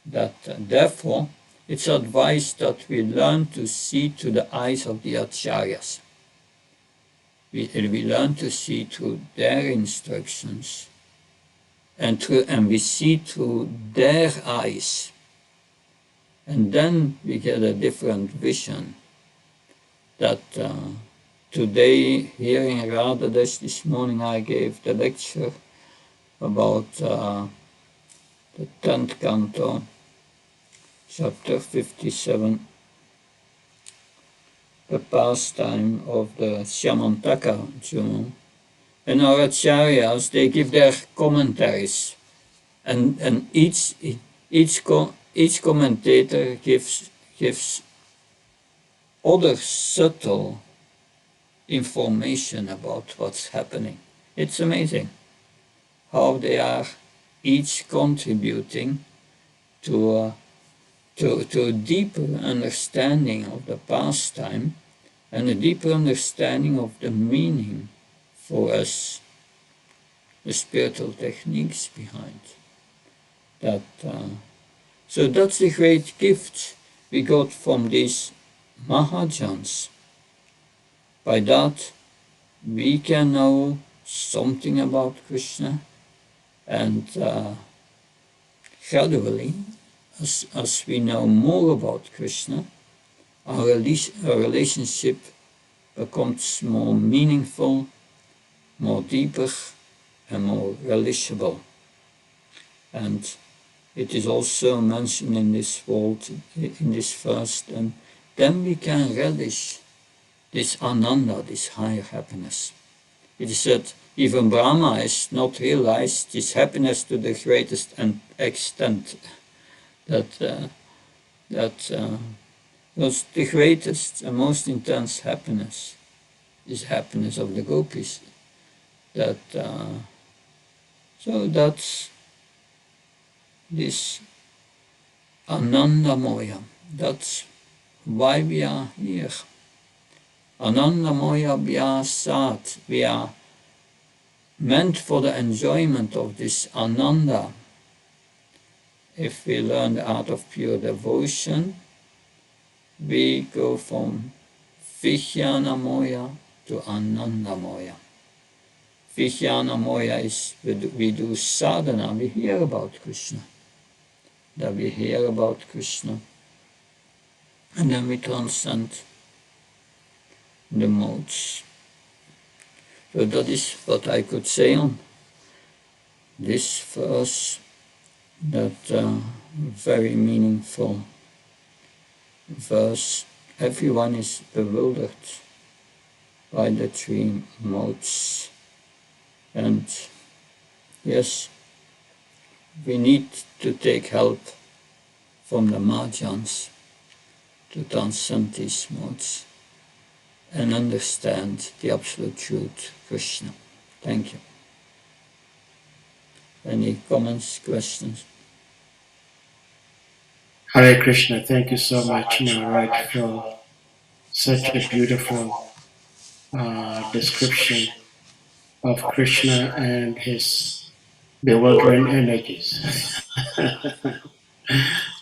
[SPEAKER 2] Therefore, it's advised that we learn to see through the eyes of the acharyas. We learn to see through their instructions, and we see through their eyes. And then we get a different vision that today here in Radhadesh this morning I gave the lecture about the 10th canto, chapter 57, the pastime of the Shamantaka Juno. And our acharyas, they give their commentaries, and each commentator gives other subtle information about what's happening. It's amazing how they are each contributing to a deeper understanding of the pastime and a deeper understanding of the meaning for us, the spiritual techniques behind that. So that's the great gift we got from these Mahajans. By that, we can know something about Krishna, and gradually, as we know more about Krishna, our relationship becomes more meaningful, more deeper, and more relishable. And it is also mentioned in this world, in this verse, and then we can relish this ananda, this higher happiness. It is said even Brahma has not realized this happiness to the greatest extent. That was the greatest and most intense happiness, is happiness of the gopis. So that's this Anandamoya. That's why we are here. Anandamoya Vyasat. We are meant for the enjoyment of this Ananda. If we learn the art of pure devotion, we go from Vijnanamoya to Anandamoya. Vijnanamoya is we do sadhana, we hear about Krishna. That we hear about Krishna. And then we transcend the modes. So that is what I could say on this verse, that very meaningful verse. Everyone is bewildered by the three modes. And yes, we need to take help from the Mahajans to transcend these modes and understand the absolute truth, Krishna. Thank you. Any comments, questions?
[SPEAKER 3] Hare Krishna, thank you so much, Maharaj, for such a beautiful description of Krishna and his bewildering energies.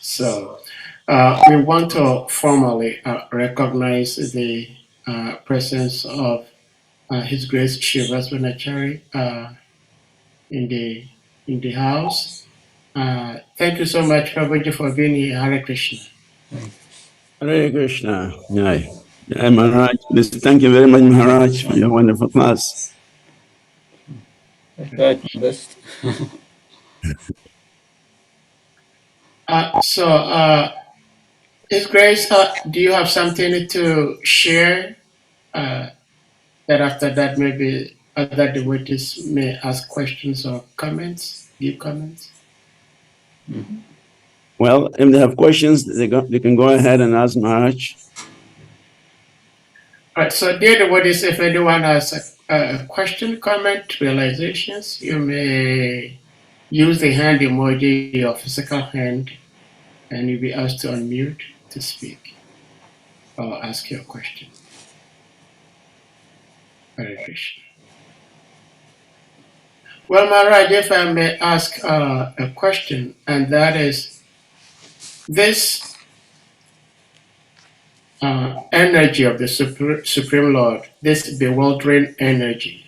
[SPEAKER 3] So we want to formally recognize the presence of His Grace Shivasvanachari in the house. Thank you so much, Prabhuji, for being here. Hare Krishna.
[SPEAKER 4] Hare Krishna. Jai. Jai Maharaj. Thank you very much, Maharaj, for your wonderful class.
[SPEAKER 2] I tried my best.
[SPEAKER 3] His Grace, do you have something to share? That after that, maybe other devotees may ask questions or comments, give comments.
[SPEAKER 2] Mm-hmm.
[SPEAKER 4] Well, if they have questions, they can go ahead and ask Maharaj.
[SPEAKER 3] All right, so dear devotees, if anyone has a question, comment, realizations, you may use the hand emoji, your physical hand, and you'll be asked to unmute to speak or ask your question. Hare Krishna. Well, Maharaj, if I may ask a question, and that is, this energy of the Supreme Lord, this bewildering energy,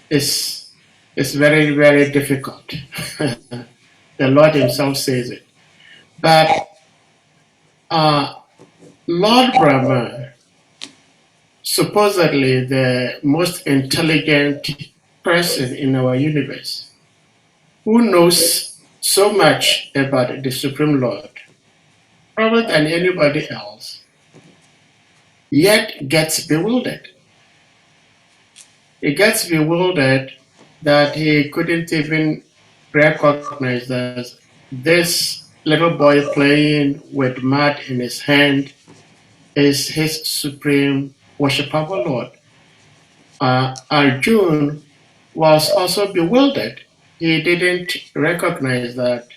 [SPEAKER 3] is very, very difficult. The Lord Himself says it. But uh, Lord Brahma, supposedly the most intelligent person in our universe, who knows so much about the Supreme Lord, probably than anybody else, yet gets bewildered. He gets bewildered that he couldn't even recognize that this little boy playing with mud in his hand is his supreme worshipable Lord. Arjun was also bewildered. He didn't recognize that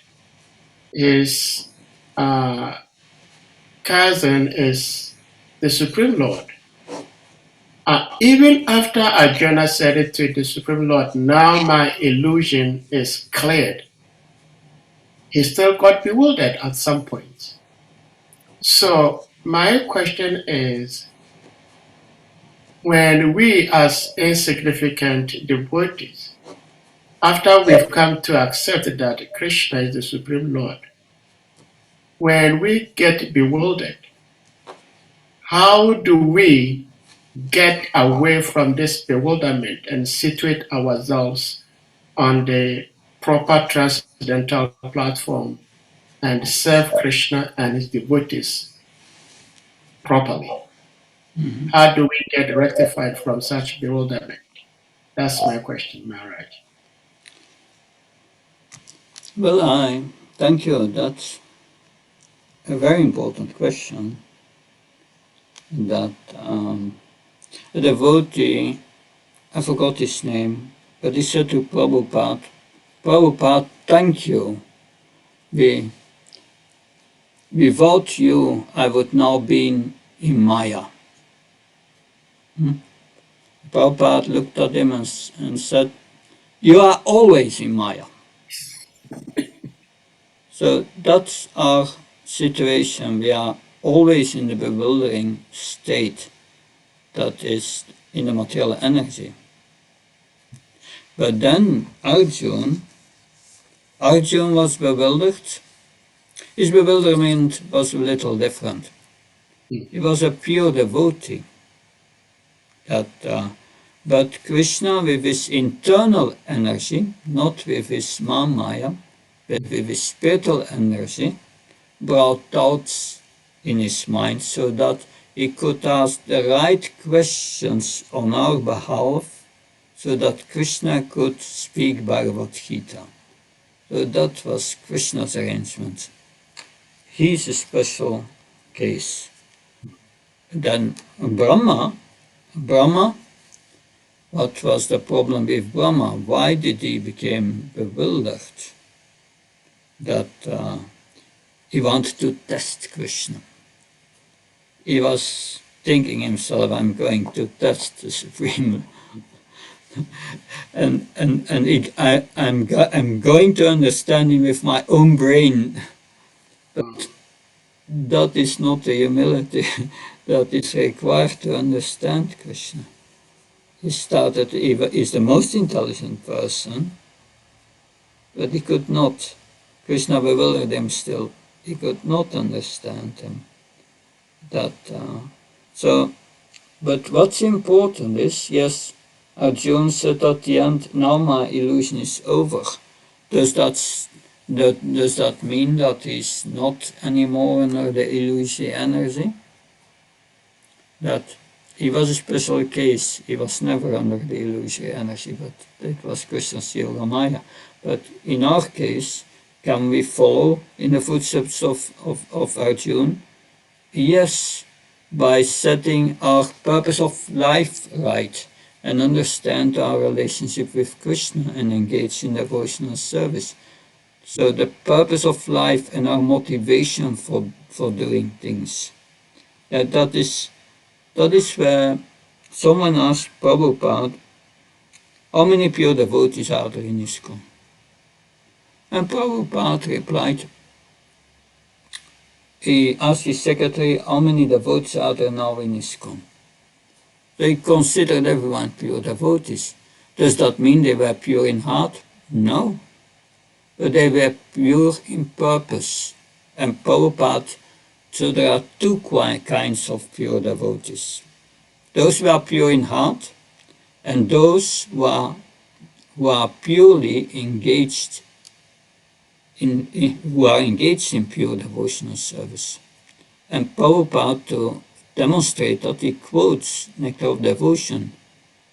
[SPEAKER 3] his uh, cousin is the Supreme Lord. Even after Arjuna said it to the Supreme Lord, now my illusion is cleared, he still got bewildered at some point. So, my question is, when we as insignificant devotees, after we've come to accept that Krishna is the Supreme Lord, when we get bewildered, how do we get away from this bewilderment and situate ourselves on the proper transcendental platform and serve Krishna and his devotees properly? How do we get rectified from such bewilderment? That's my question, Maharaj.
[SPEAKER 2] Well, I thank you. That's a very important question. That a devotee, I forgot his name, but he said to Prabhupada, Prabhupada, thank you. Without you, I would now be in Maya. Prabhupada looked at him and said, you are always in Maya. So that's our situation. We are always in the bewildering state that is in the material energy. But then Arjun was bewildered. His bewilderment was a little different. He was a pure devotee. But Krishna, with his internal energy, not with his Maya, but with his spiritual energy, brought doubts in his mind so that he could ask the right questions on our behalf so that Krishna could speak Bhagavad Gita. So that was Krishna's arrangement. He's a special case. Then Brahma, what was the problem with Brahma? Why did he become bewildered? That he wanted to test Krishna. He was thinking himself, I'm going to test the Supreme and I'm going to understand him with my own brain. But that is not the humility that is required to understand Krishna. He is the most intelligent person, but he could not. Krishna bewildered him still. He could not understand him. But what's important is, yes, Arjuna said at the end, now my illusion is over. Does that mean that he's not anymore under the illusory energy? That he was a special case. He was never under the illusory energy, but it was Krishna's Yoga Maya. But in our case, can we follow in the footsteps of Arjuna? Yes, by setting our purpose of life right and understand our relationship with Krishna and engage in devotional service. So the purpose of life and our motivation for doing things. That is where someone asked Prabhupada, how many pure devotees are there in ISKCON? And Prabhupada replied, he asked his secretary, how many devotees are there now in ISKCON? They considered everyone pure devotees. Does that mean they were pure in heart? No. But they were pure in purpose. And Prabhupada, so there are two kinds of pure devotees. Those who are pure in heart, and those who are purely engaged who are engaged in pure devotional service. And Prabhupada, to demonstrate that, he quotes Nectar of Devotion.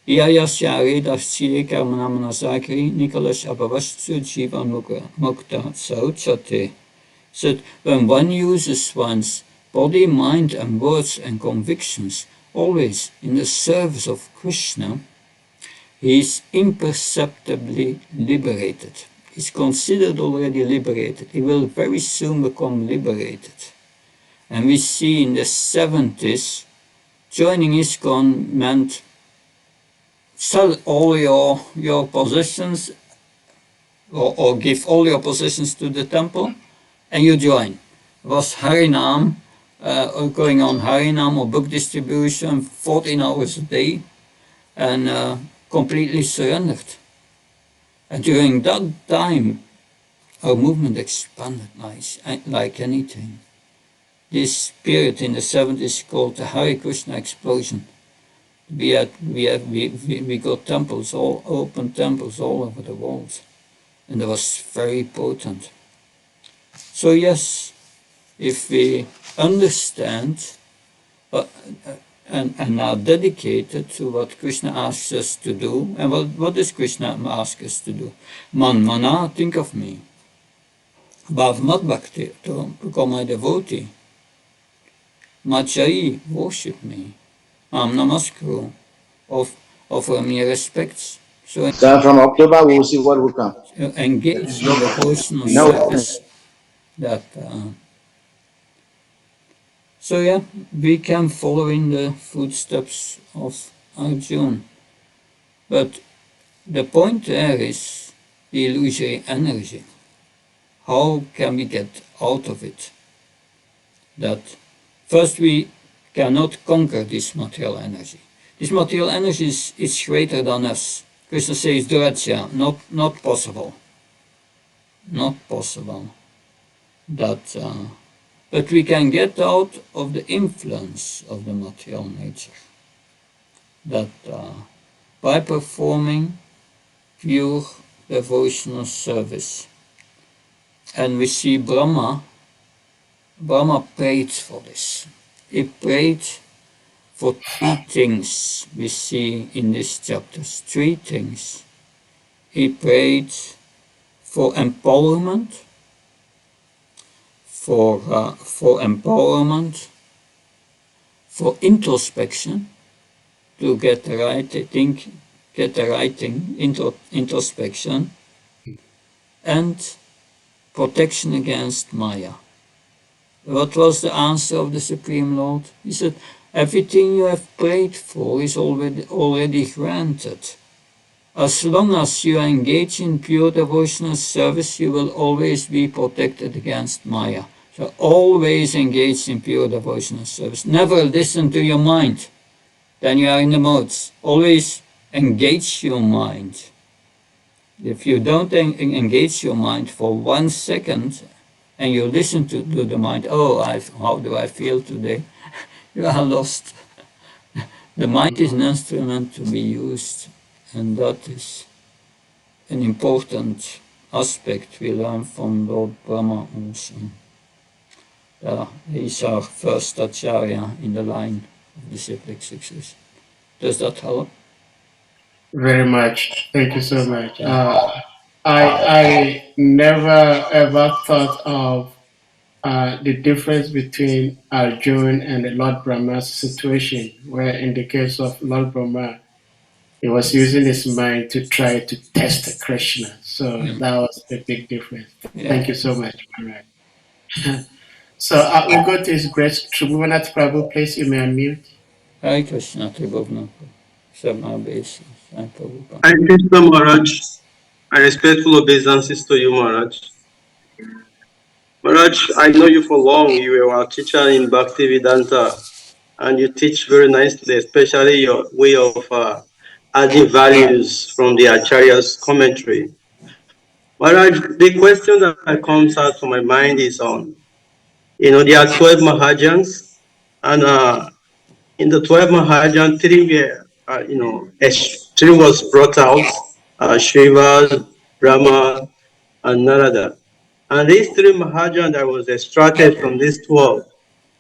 [SPEAKER 2] Iyayasya Redasya Karmanamana Zakri Nicholas Abhavastu Jiva Mukta Sauchate. Said, when one uses one's body, mind and words and convictions always in the service of Krishna, he is imperceptibly liberated. He's considered already liberated. He will very soon become liberated. And we see in the 70s, joining ISKCON meant sell all your possessions or give all your possessions to the temple and you join. It was Harinam, going on Harinam or book distribution 14 hours a day and completely surrendered. And during that time, our movement expanded like anything. This period in the 70s called the Hare Krishna explosion. We got temples, all open temples all over the world, and that was very potent. So yes, if we understand and are dedicated to what Krishna asks us to do, and what does Krishna ask us to do? Man mana, think of me. Bhavmat bhakti, to become a devotee. Machai, worship me. Namaskar, offer me respects. So
[SPEAKER 5] From October, we'll see what will come.
[SPEAKER 2] engage in devotional
[SPEAKER 5] No.
[SPEAKER 2] service. That so yeah, we can follow in the footsteps of Arjuna. But the point there is the illusory energy. How can we get out of it? That first we cannot conquer this material energy. This material energy is greater than us. Krishna says, Duraja, not possible. Not possible. That, but we can get out of the influence of the material nature. That by performing pure devotional service. And we see Brahma prayed for this. He prayed for three things we see in these chapters. Three things. He prayed for empowerment, for empowerment, for introspection, to get the right introspection, and protection against Maya. What was the answer of the Supreme Lord? He said, everything you have prayed for is already granted. As long as you engage in pure devotional service, you will always be protected against Maya. So always engage in pure devotional service. Never listen to your mind. Then you are in the modes. Always engage your mind. If you don't engage your mind for 1 second and you listen to the mind, how do I feel today? You are lost. The mind is an instrument to be used, and that is an important aspect we learn from Lord Brahma also. He's our first acharya in the line of disciplic success. Does that help?
[SPEAKER 3] Very much. Thank you so much. I never ever thought of the difference between Arjuna and the Lord Brahma's situation, where in the case of Lord Brahma, he was using his mind to try to test Krishna. So that was the big difference.
[SPEAKER 2] Yeah.
[SPEAKER 3] Thank you so much. All right. So we'll go to His Grace Tribhuvannath Prabhu. Please, you may unmute.
[SPEAKER 2] Hare Krishna, Tribhuvannath. Sarma Besi, Sai Prabhupada.
[SPEAKER 6] Hare Krishna Maharaj. I respectful obeisances to you, Maharaj. Maharaj, I know you for long. You were our teacher in Bhaktivedanta, and you teach very nicely, especially your way of adding values from the Acharya's commentary. Maharaj, the question that comes out from my mind is on, there are 12 Mahajans, and in the 12 Mahajans, three were, three was brought out, Shiva, Brahma, and Narada. And these three Mahajans that was extracted from these 12,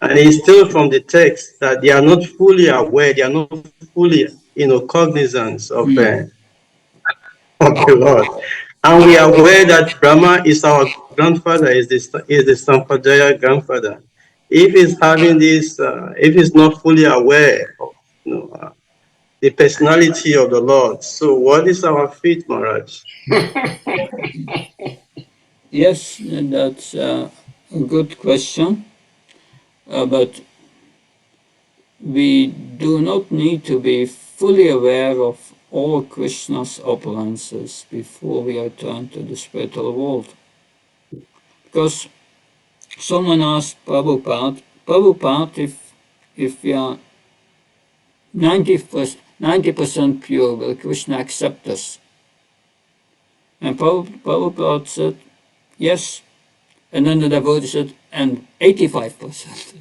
[SPEAKER 6] and it's still from the text that they are not fully aware, they are not fully, cognizant of the Lord. And we are aware that Brahma is our grandfather, is the Sampradaya grandfather. If he's having this, if he's not fully aware of, the personality of the Lord, so what is our fate, Maharaj?
[SPEAKER 2] Yes, that's a good question, but we do not need to be fully aware of all Krishna's opulences before we return to the spiritual world. Because someone asked Prabhupada, if we are 90% pure, will Krishna accept us? And Prabhupada said, yes. And then the devotee said, and 85%.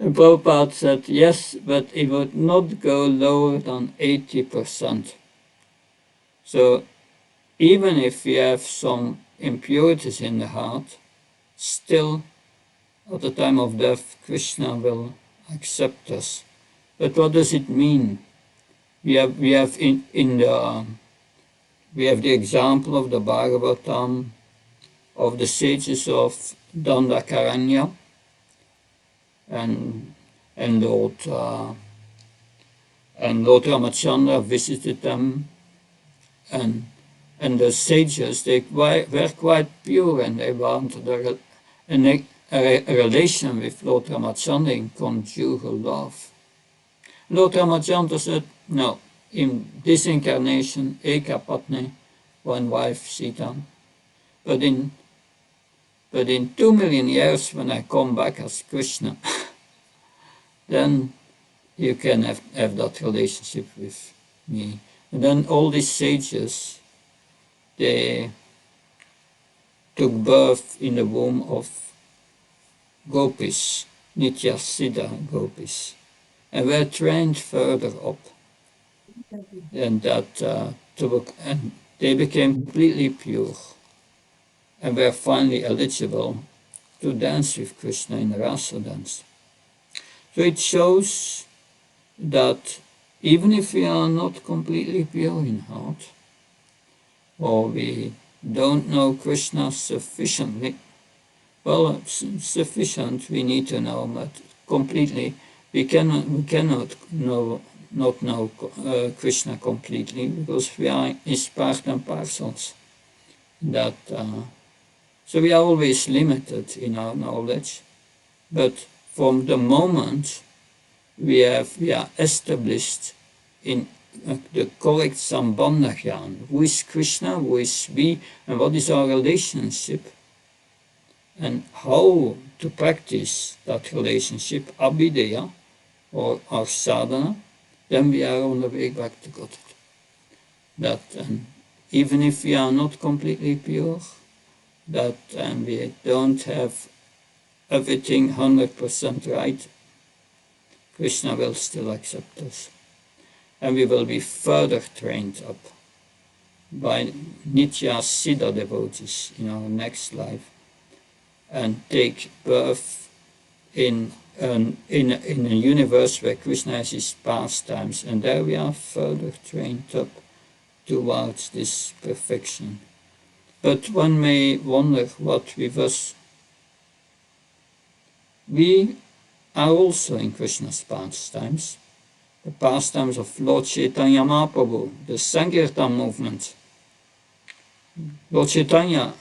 [SPEAKER 2] And Prabhupada said, yes, but it would not go lower than 80%. So even if we have some impurities in the heart, still at the time of death, Krishna will accept us. But what does it mean? We have the example of the Bhagavatam, of the sages of Dandakaranya, and Lord Ramachandra visited them, and the sages, they were quite pure, and they wanted a relation with Lord Ramachandra in conjugal love. Lord Ramachandra said, no, in this incarnation, Eka Patni, one wife, Sita, but in 2 million years, when I come back as Krishna, then you can have that relationship with me. And then all these sages, they took birth in the womb of gopis, Nitya Siddha gopis, and were trained further up. And and they became completely pure, and were finally eligible to dance with Krishna in rasa dance. So it shows that even if we are not completely pure in heart, or we don't know Krishna sufficiently, well, sufficient we need to know, but completely we cannot know Krishna completely, because we are in part and parcels. So we are always limited in our knowledge, but from the moment we are established in the correct Sambandha Jnana, who is Krishna, who is we, and what is our relationship, and how to practice that relationship, abhideya, or our sadhana, then we are on the way back to Godhead. Even if we are not completely pure, and we don't have everything 100% right, Krishna will still accept us. And we will be further trained up by Nitya Siddha devotees in our next life, and take birth in a universe where Krishna has his pastimes, and there we are further trained up towards this perfection. But one may wonder what with us. We are also in Krishna's pastimes, the pastimes of Lord Chaitanya Mahaprabhu, the Sankirtan movement. Lord Chaitanya,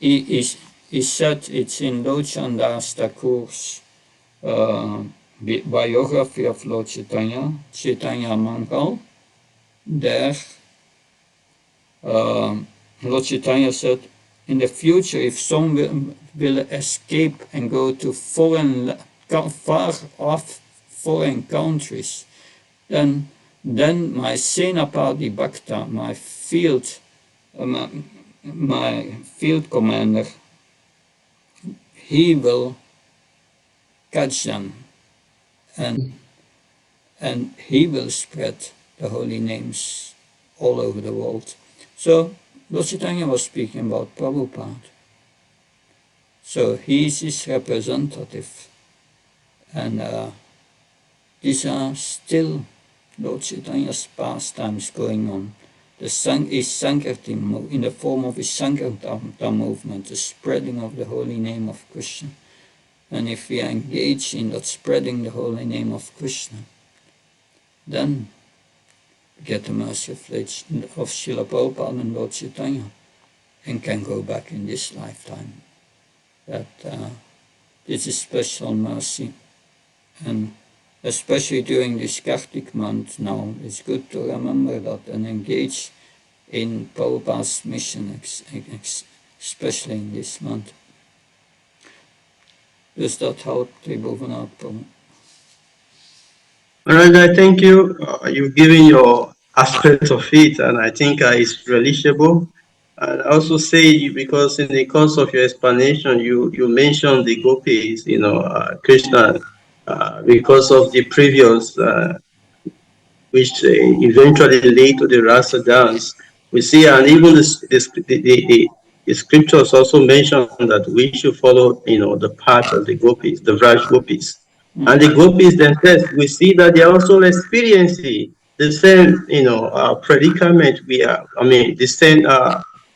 [SPEAKER 2] he said, it's in Lochan Das Thakur's biography of Lord Chaitanya, Chaitanya Mangal. There, Lord Chaitanya said, in the future, if some will escape and go to far off foreign countries, then my Senapati Bhakta, my field commander, he will catch them, and he will spread the holy names all over the world. So Lord Chaitanya was speaking about Prabhupada. So he is his representative, and these are still Lord Chaitanya's pastimes going on. His Sankirtan in the form of his Sankirtan movement, the spreading of the holy name of Krishna. And if we are engaged in that spreading the holy name of Krishna, then we get the mercy of Srila Prabhupada and Lord Chaitanya, and can go back in this lifetime. That this is special mercy, and especially during this Kartik month now, it's good to remember that and engage in Prabhupada's mission, especially in this month. Does that help, Tribhuvanatha Prabhu?
[SPEAKER 6] And I thank you. You've given your aspect of it, and I think it's relatable. And I also say, because in the course of your explanation, you mentioned the gopis, Krishna, because of the previous, which eventually led to the rasa dance. We see, and even the scriptures also mention that we should follow, the path of the gopis, the Vraj gopis. And the gopis themselves, we see that they are also experiencing the same, predicament the same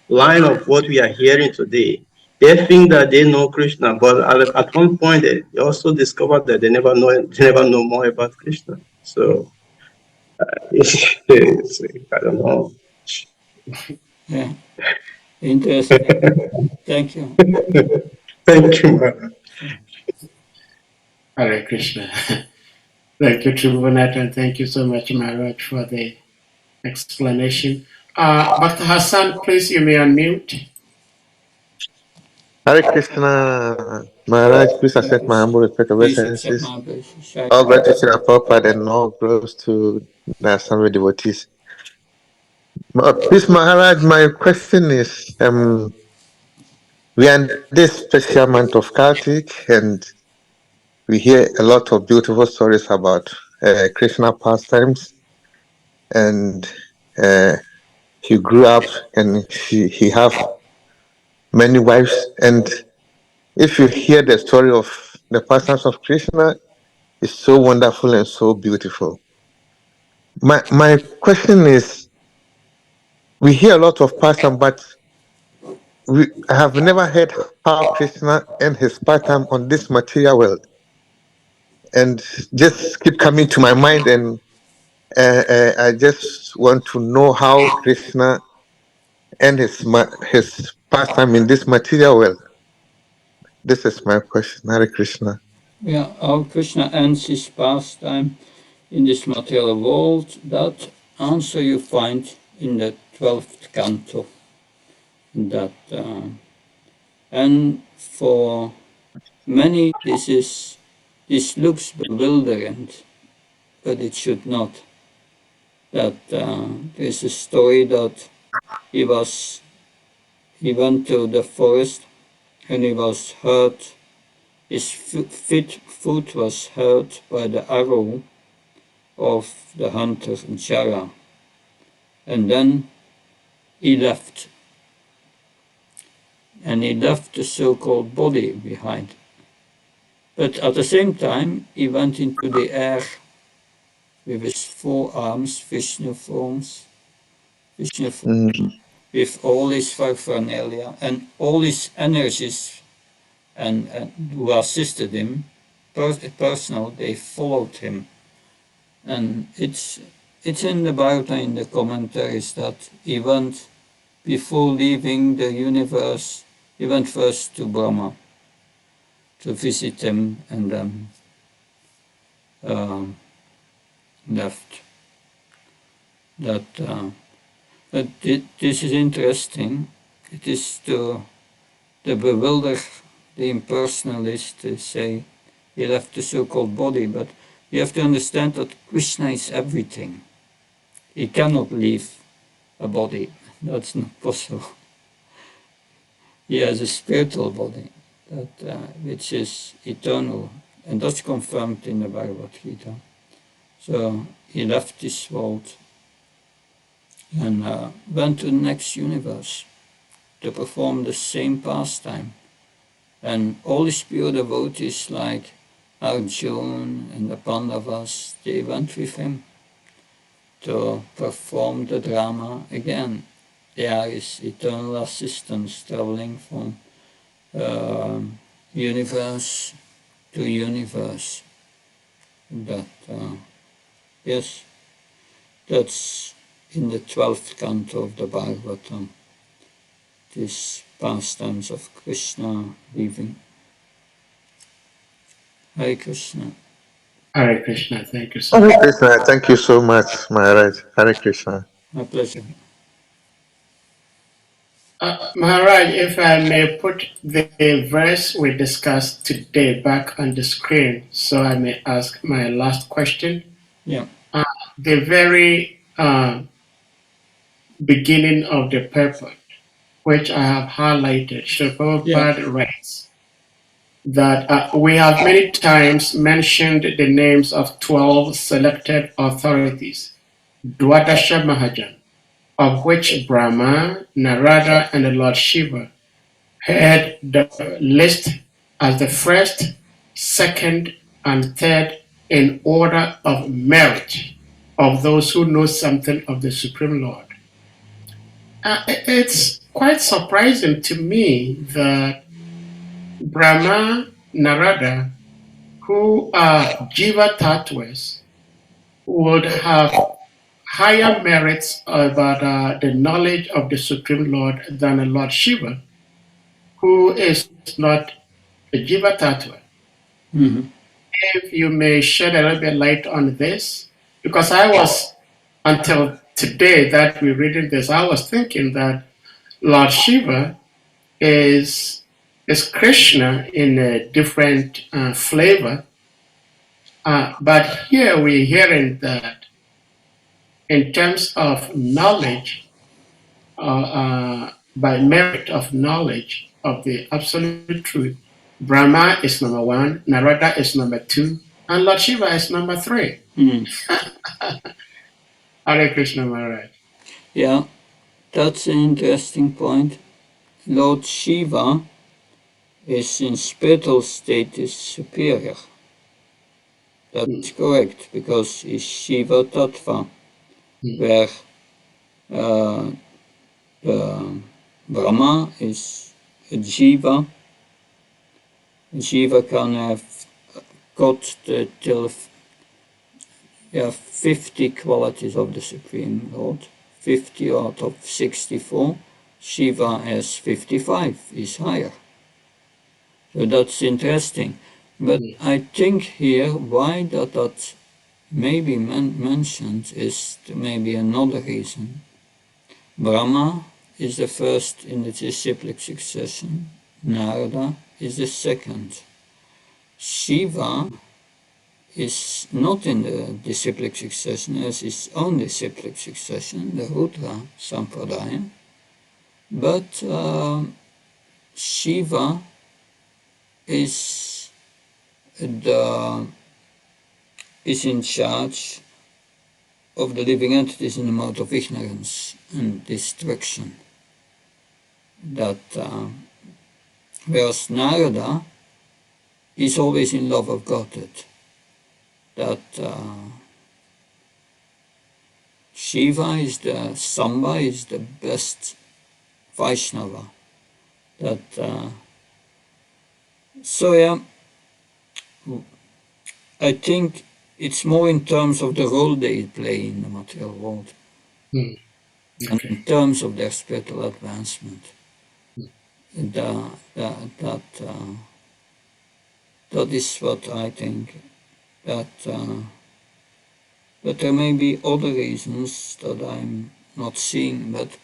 [SPEAKER 6] line of what we are hearing today. They think that they know Krishna, but at one point they also discovered that they never know more about Krishna. So I don't know.
[SPEAKER 2] Yeah, interesting. Thank you.
[SPEAKER 6] Thank you, man.
[SPEAKER 3] Hare Krishna. Thank you, Tribhuvanatha, and thank you so much, Maharaj, for the explanation. Bhakta Hassan, please, you may unmute.
[SPEAKER 7] Hare Krishna, Maharaj, please accept my humble respect of
[SPEAKER 2] Please accept
[SPEAKER 7] excellencies.
[SPEAKER 2] my appreciation.
[SPEAKER 7] All gratitude to Prabhupada and all glories to the assembly devotees. Please, Maharaj, my question is, we are in this special month of Kartik, and we hear a lot of beautiful stories about Krishna pastimes, and he grew up and he have many wives, and if you hear the story of the pastimes of Krishna, it's so wonderful and so beautiful. My question is, we hear a lot of pastime, but I have never heard how Krishna and his pastime on this material world, and just keep coming to my mind, and I just want to know how Krishna and his pastime in this material world. This is my question. Hare Krishna.
[SPEAKER 2] Yeah, how Krishna ends his pastime in this material world, that answer you find in the 12th canto. That and for many this looks bewildering, but it should not. That there's a story that he went to the forest and he was hurt. His foot was hurt by the arrow of the hunter Jara, and then he left. And he left the so-called body behind. But at the same time, he went into the air with his 4 arms, Vishnu forms, with all his paraphernalia and all his energies, and who assisted him, personal, they followed him. And it's in the Bhagavata, in the commentaries, that he went, before leaving the universe, he went first to Brahma to visit him, and then left. But this is interesting. It is to the bewilder, the impersonalists say he left the so-called body, but you have to understand that Krishna is everything. He cannot leave a body. That's not possible. He has a spiritual body that which is eternal, and that's confirmed in the Bhagavad Gita. So he left this world and went to the next universe to perform the same pastime. And all his pure devotees like Arjuna and the Pandavas, they went with him to perform the drama again. They are his eternal assistants traveling from universe to universe. But yes, that's in the 12th canto of the Bhagavatam, these pastimes of Krishna leaving. Hare Krishna.
[SPEAKER 3] Hare Krishna. Thank you so
[SPEAKER 7] Hare
[SPEAKER 3] much.
[SPEAKER 7] Krishna. Thank you so much, Maharaj. Hare Krishna.
[SPEAKER 2] My pleasure.
[SPEAKER 3] Maharaj, if I may put the verse we discussed today back on the screen, so I may ask my last question.
[SPEAKER 2] Yeah.
[SPEAKER 3] The very beginning of the purport, which I have highlighted, Srila Prabhupada writes that we have many times mentioned the names of 12 selected authorities, Dwadasha Mahajan, of which Brahma, Narada, and the Lord Shiva had the list as the first, second, and third in order of merit of those who know something of the Supreme Lord. It's quite surprising to me that Brahma, Narada, who are Jiva Tattvas, would have higher merits about the knowledge of the Supreme Lord than the Lord Shiva, who is not a Jiva Tattva.
[SPEAKER 2] Mm-hmm.
[SPEAKER 3] If you may shed a little bit light on this, because I was, until today that we're reading this, I was thinking that Lord Shiva is Krishna in a different flavor. But here we're hearing that in terms of knowledge, by merit of knowledge of the absolute truth, Brahma is number one, Narada is number two, and Lord Shiva is number three. Hare Krishna Maharaj.
[SPEAKER 2] Yeah, that's an interesting point. Lord Shiva is in spiritual state is superior. That's correct, because he's Shiva Tattva, where Brahma is a Jiva. Jiva can have got till 50 qualities of the Supreme Lord, 50 out of 64. Shiva has 55, is higher. So that's interesting. But I think here why that may be mentioned is maybe another reason. Brahma is the first in the disciplic succession. Narada is the second. Shiva is not in the disciplic succession, has his own disciplic succession, the Rudra Sampradaya. But Shiva is in charge of the living entities in the mode of ignorance and destruction. That whereas Narada is always in love of Godhead. That Shiva is the Samba is the best Vaishnava. That so yeah, I think it's more in terms of the role they play in the material world, and in terms of their spiritual advancement. That is what I think. But there may be other reasons that I'm not seeing. But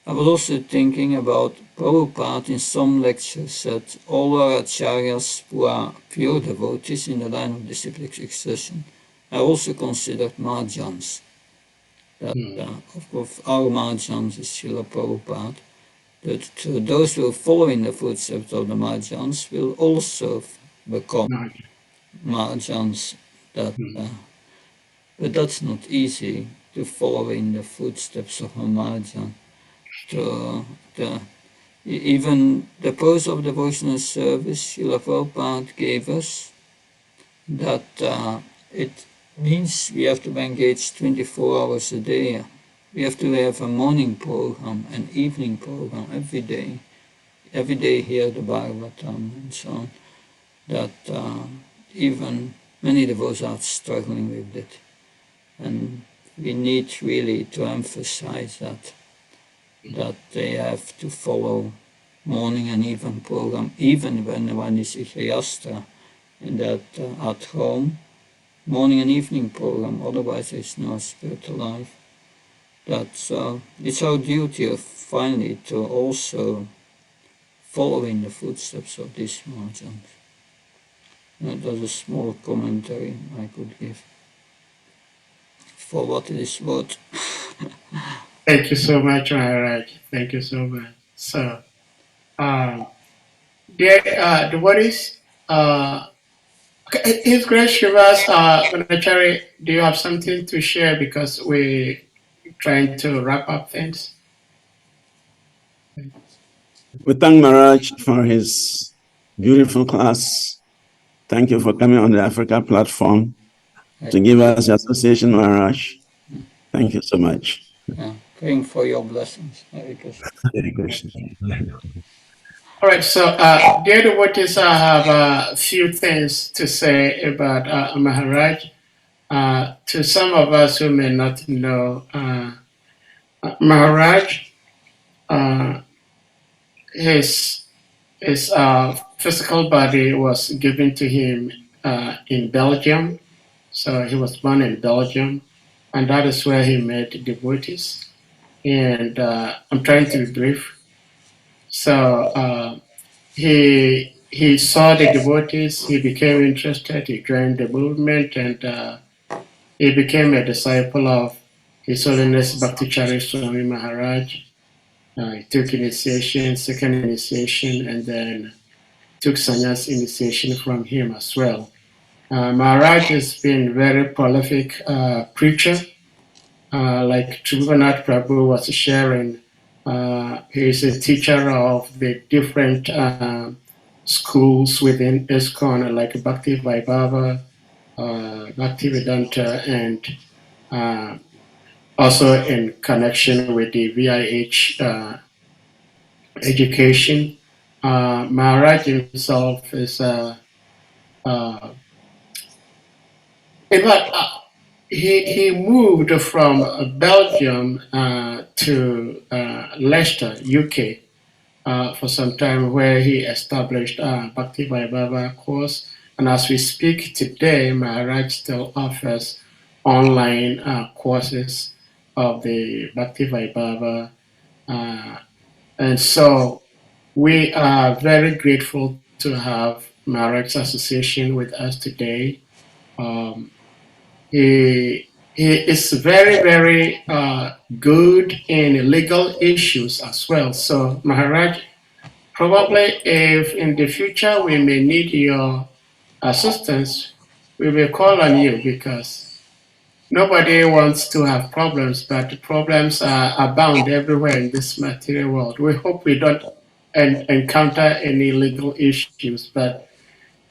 [SPEAKER 2] I was also thinking about Prabhupada in some lectures said all our acharyas who are pure devotees in the line of disciplic succession are also considered Mahajans. That, of course, our Mahajans is Srila Prabhupada. That those who follow in the footsteps of the Mahajans will also become Mahajans. That, but that's not easy to follow in the footsteps of a Mahajan. Even the pose of devotional service Srila Prabhupada gave us, that it means we have to engage 24 hours a day. We have to have a morning program, an evening program every day. Every day hear the Bhagavatam and so on. That even many devotees are struggling with it. And we need really to emphasize that they have to follow morning and evening program, even when one is Ikhyastra, and that at home, morning and evening program, otherwise there's no spiritual life. That's it's our duty of finally to also follow in the footsteps of these Mahajans. That's a small commentary I could give for what it is worth.
[SPEAKER 3] Thank you so much, Maharaj. Thank you so much. So, dear devotees, His Grace Shivas, Brahmachari, do you have something to share because we're trying to wrap up things?
[SPEAKER 4] We thank Maharaj for his beautiful class. Thank you for coming on the Africa platform to give us the association, Maharaj. Thank you so much.
[SPEAKER 2] Praying for your blessings. Hare Krishna.
[SPEAKER 4] Hare Krishna.
[SPEAKER 3] All right, so dear devotees, I have a few things to say about Maharaj. To some of us who may not know, Maharaj, his physical body was given to him in Belgium. So he was born in Belgium, and that is where he met devotees. And I'm trying to be brief. So he saw the devotees, he became interested, he joined the movement, and he became a disciple of His Holiness Bhakticharya Swami Maharaj. He took initiation, second initiation, and then took sannyas initiation from him as well. Maharaj has been very prolific preacher. Like Tribhuvannath Prabhu was sharing, he is a teacher of the different schools within ISKCON, like Bhakti Vaibhava, Bhakti Vedanta, and also in connection with the VIH education. Maharaj himself is in fact, he moved from Belgium to Leicester, UK, for some time, where he established Bhakti Vaibhava course. And as we speak today, Maharaj still offers online courses of the Bhakti Vaibhava. And so we are very grateful to have Maharaj's association with us today. He is very, very good in legal issues as well. So Maharaj, probably if in the future we may need your assistance, we will call on you because nobody wants to have problems, but problems are abound everywhere in this material world. We hope we don't encounter any legal issues, but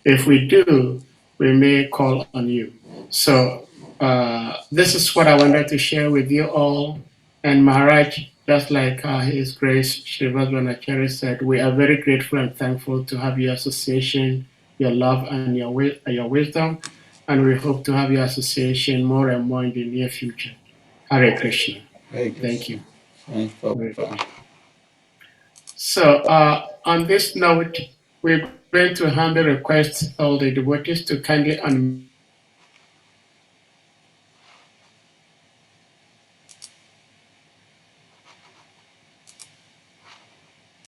[SPEAKER 3] if we do, we may call on you. So this is what I wanted to share with you all. And Maharaj, just like His Grace Srivas Brahmachari said, we are very grateful and thankful to have your association, your love, and your wisdom. And we hope to have your association more and more in the near future. Hare Krishna. Thank you.
[SPEAKER 2] Thanks, Prabhupada.
[SPEAKER 3] So on this note, we're going to humbly request all the devotees to kindly unmute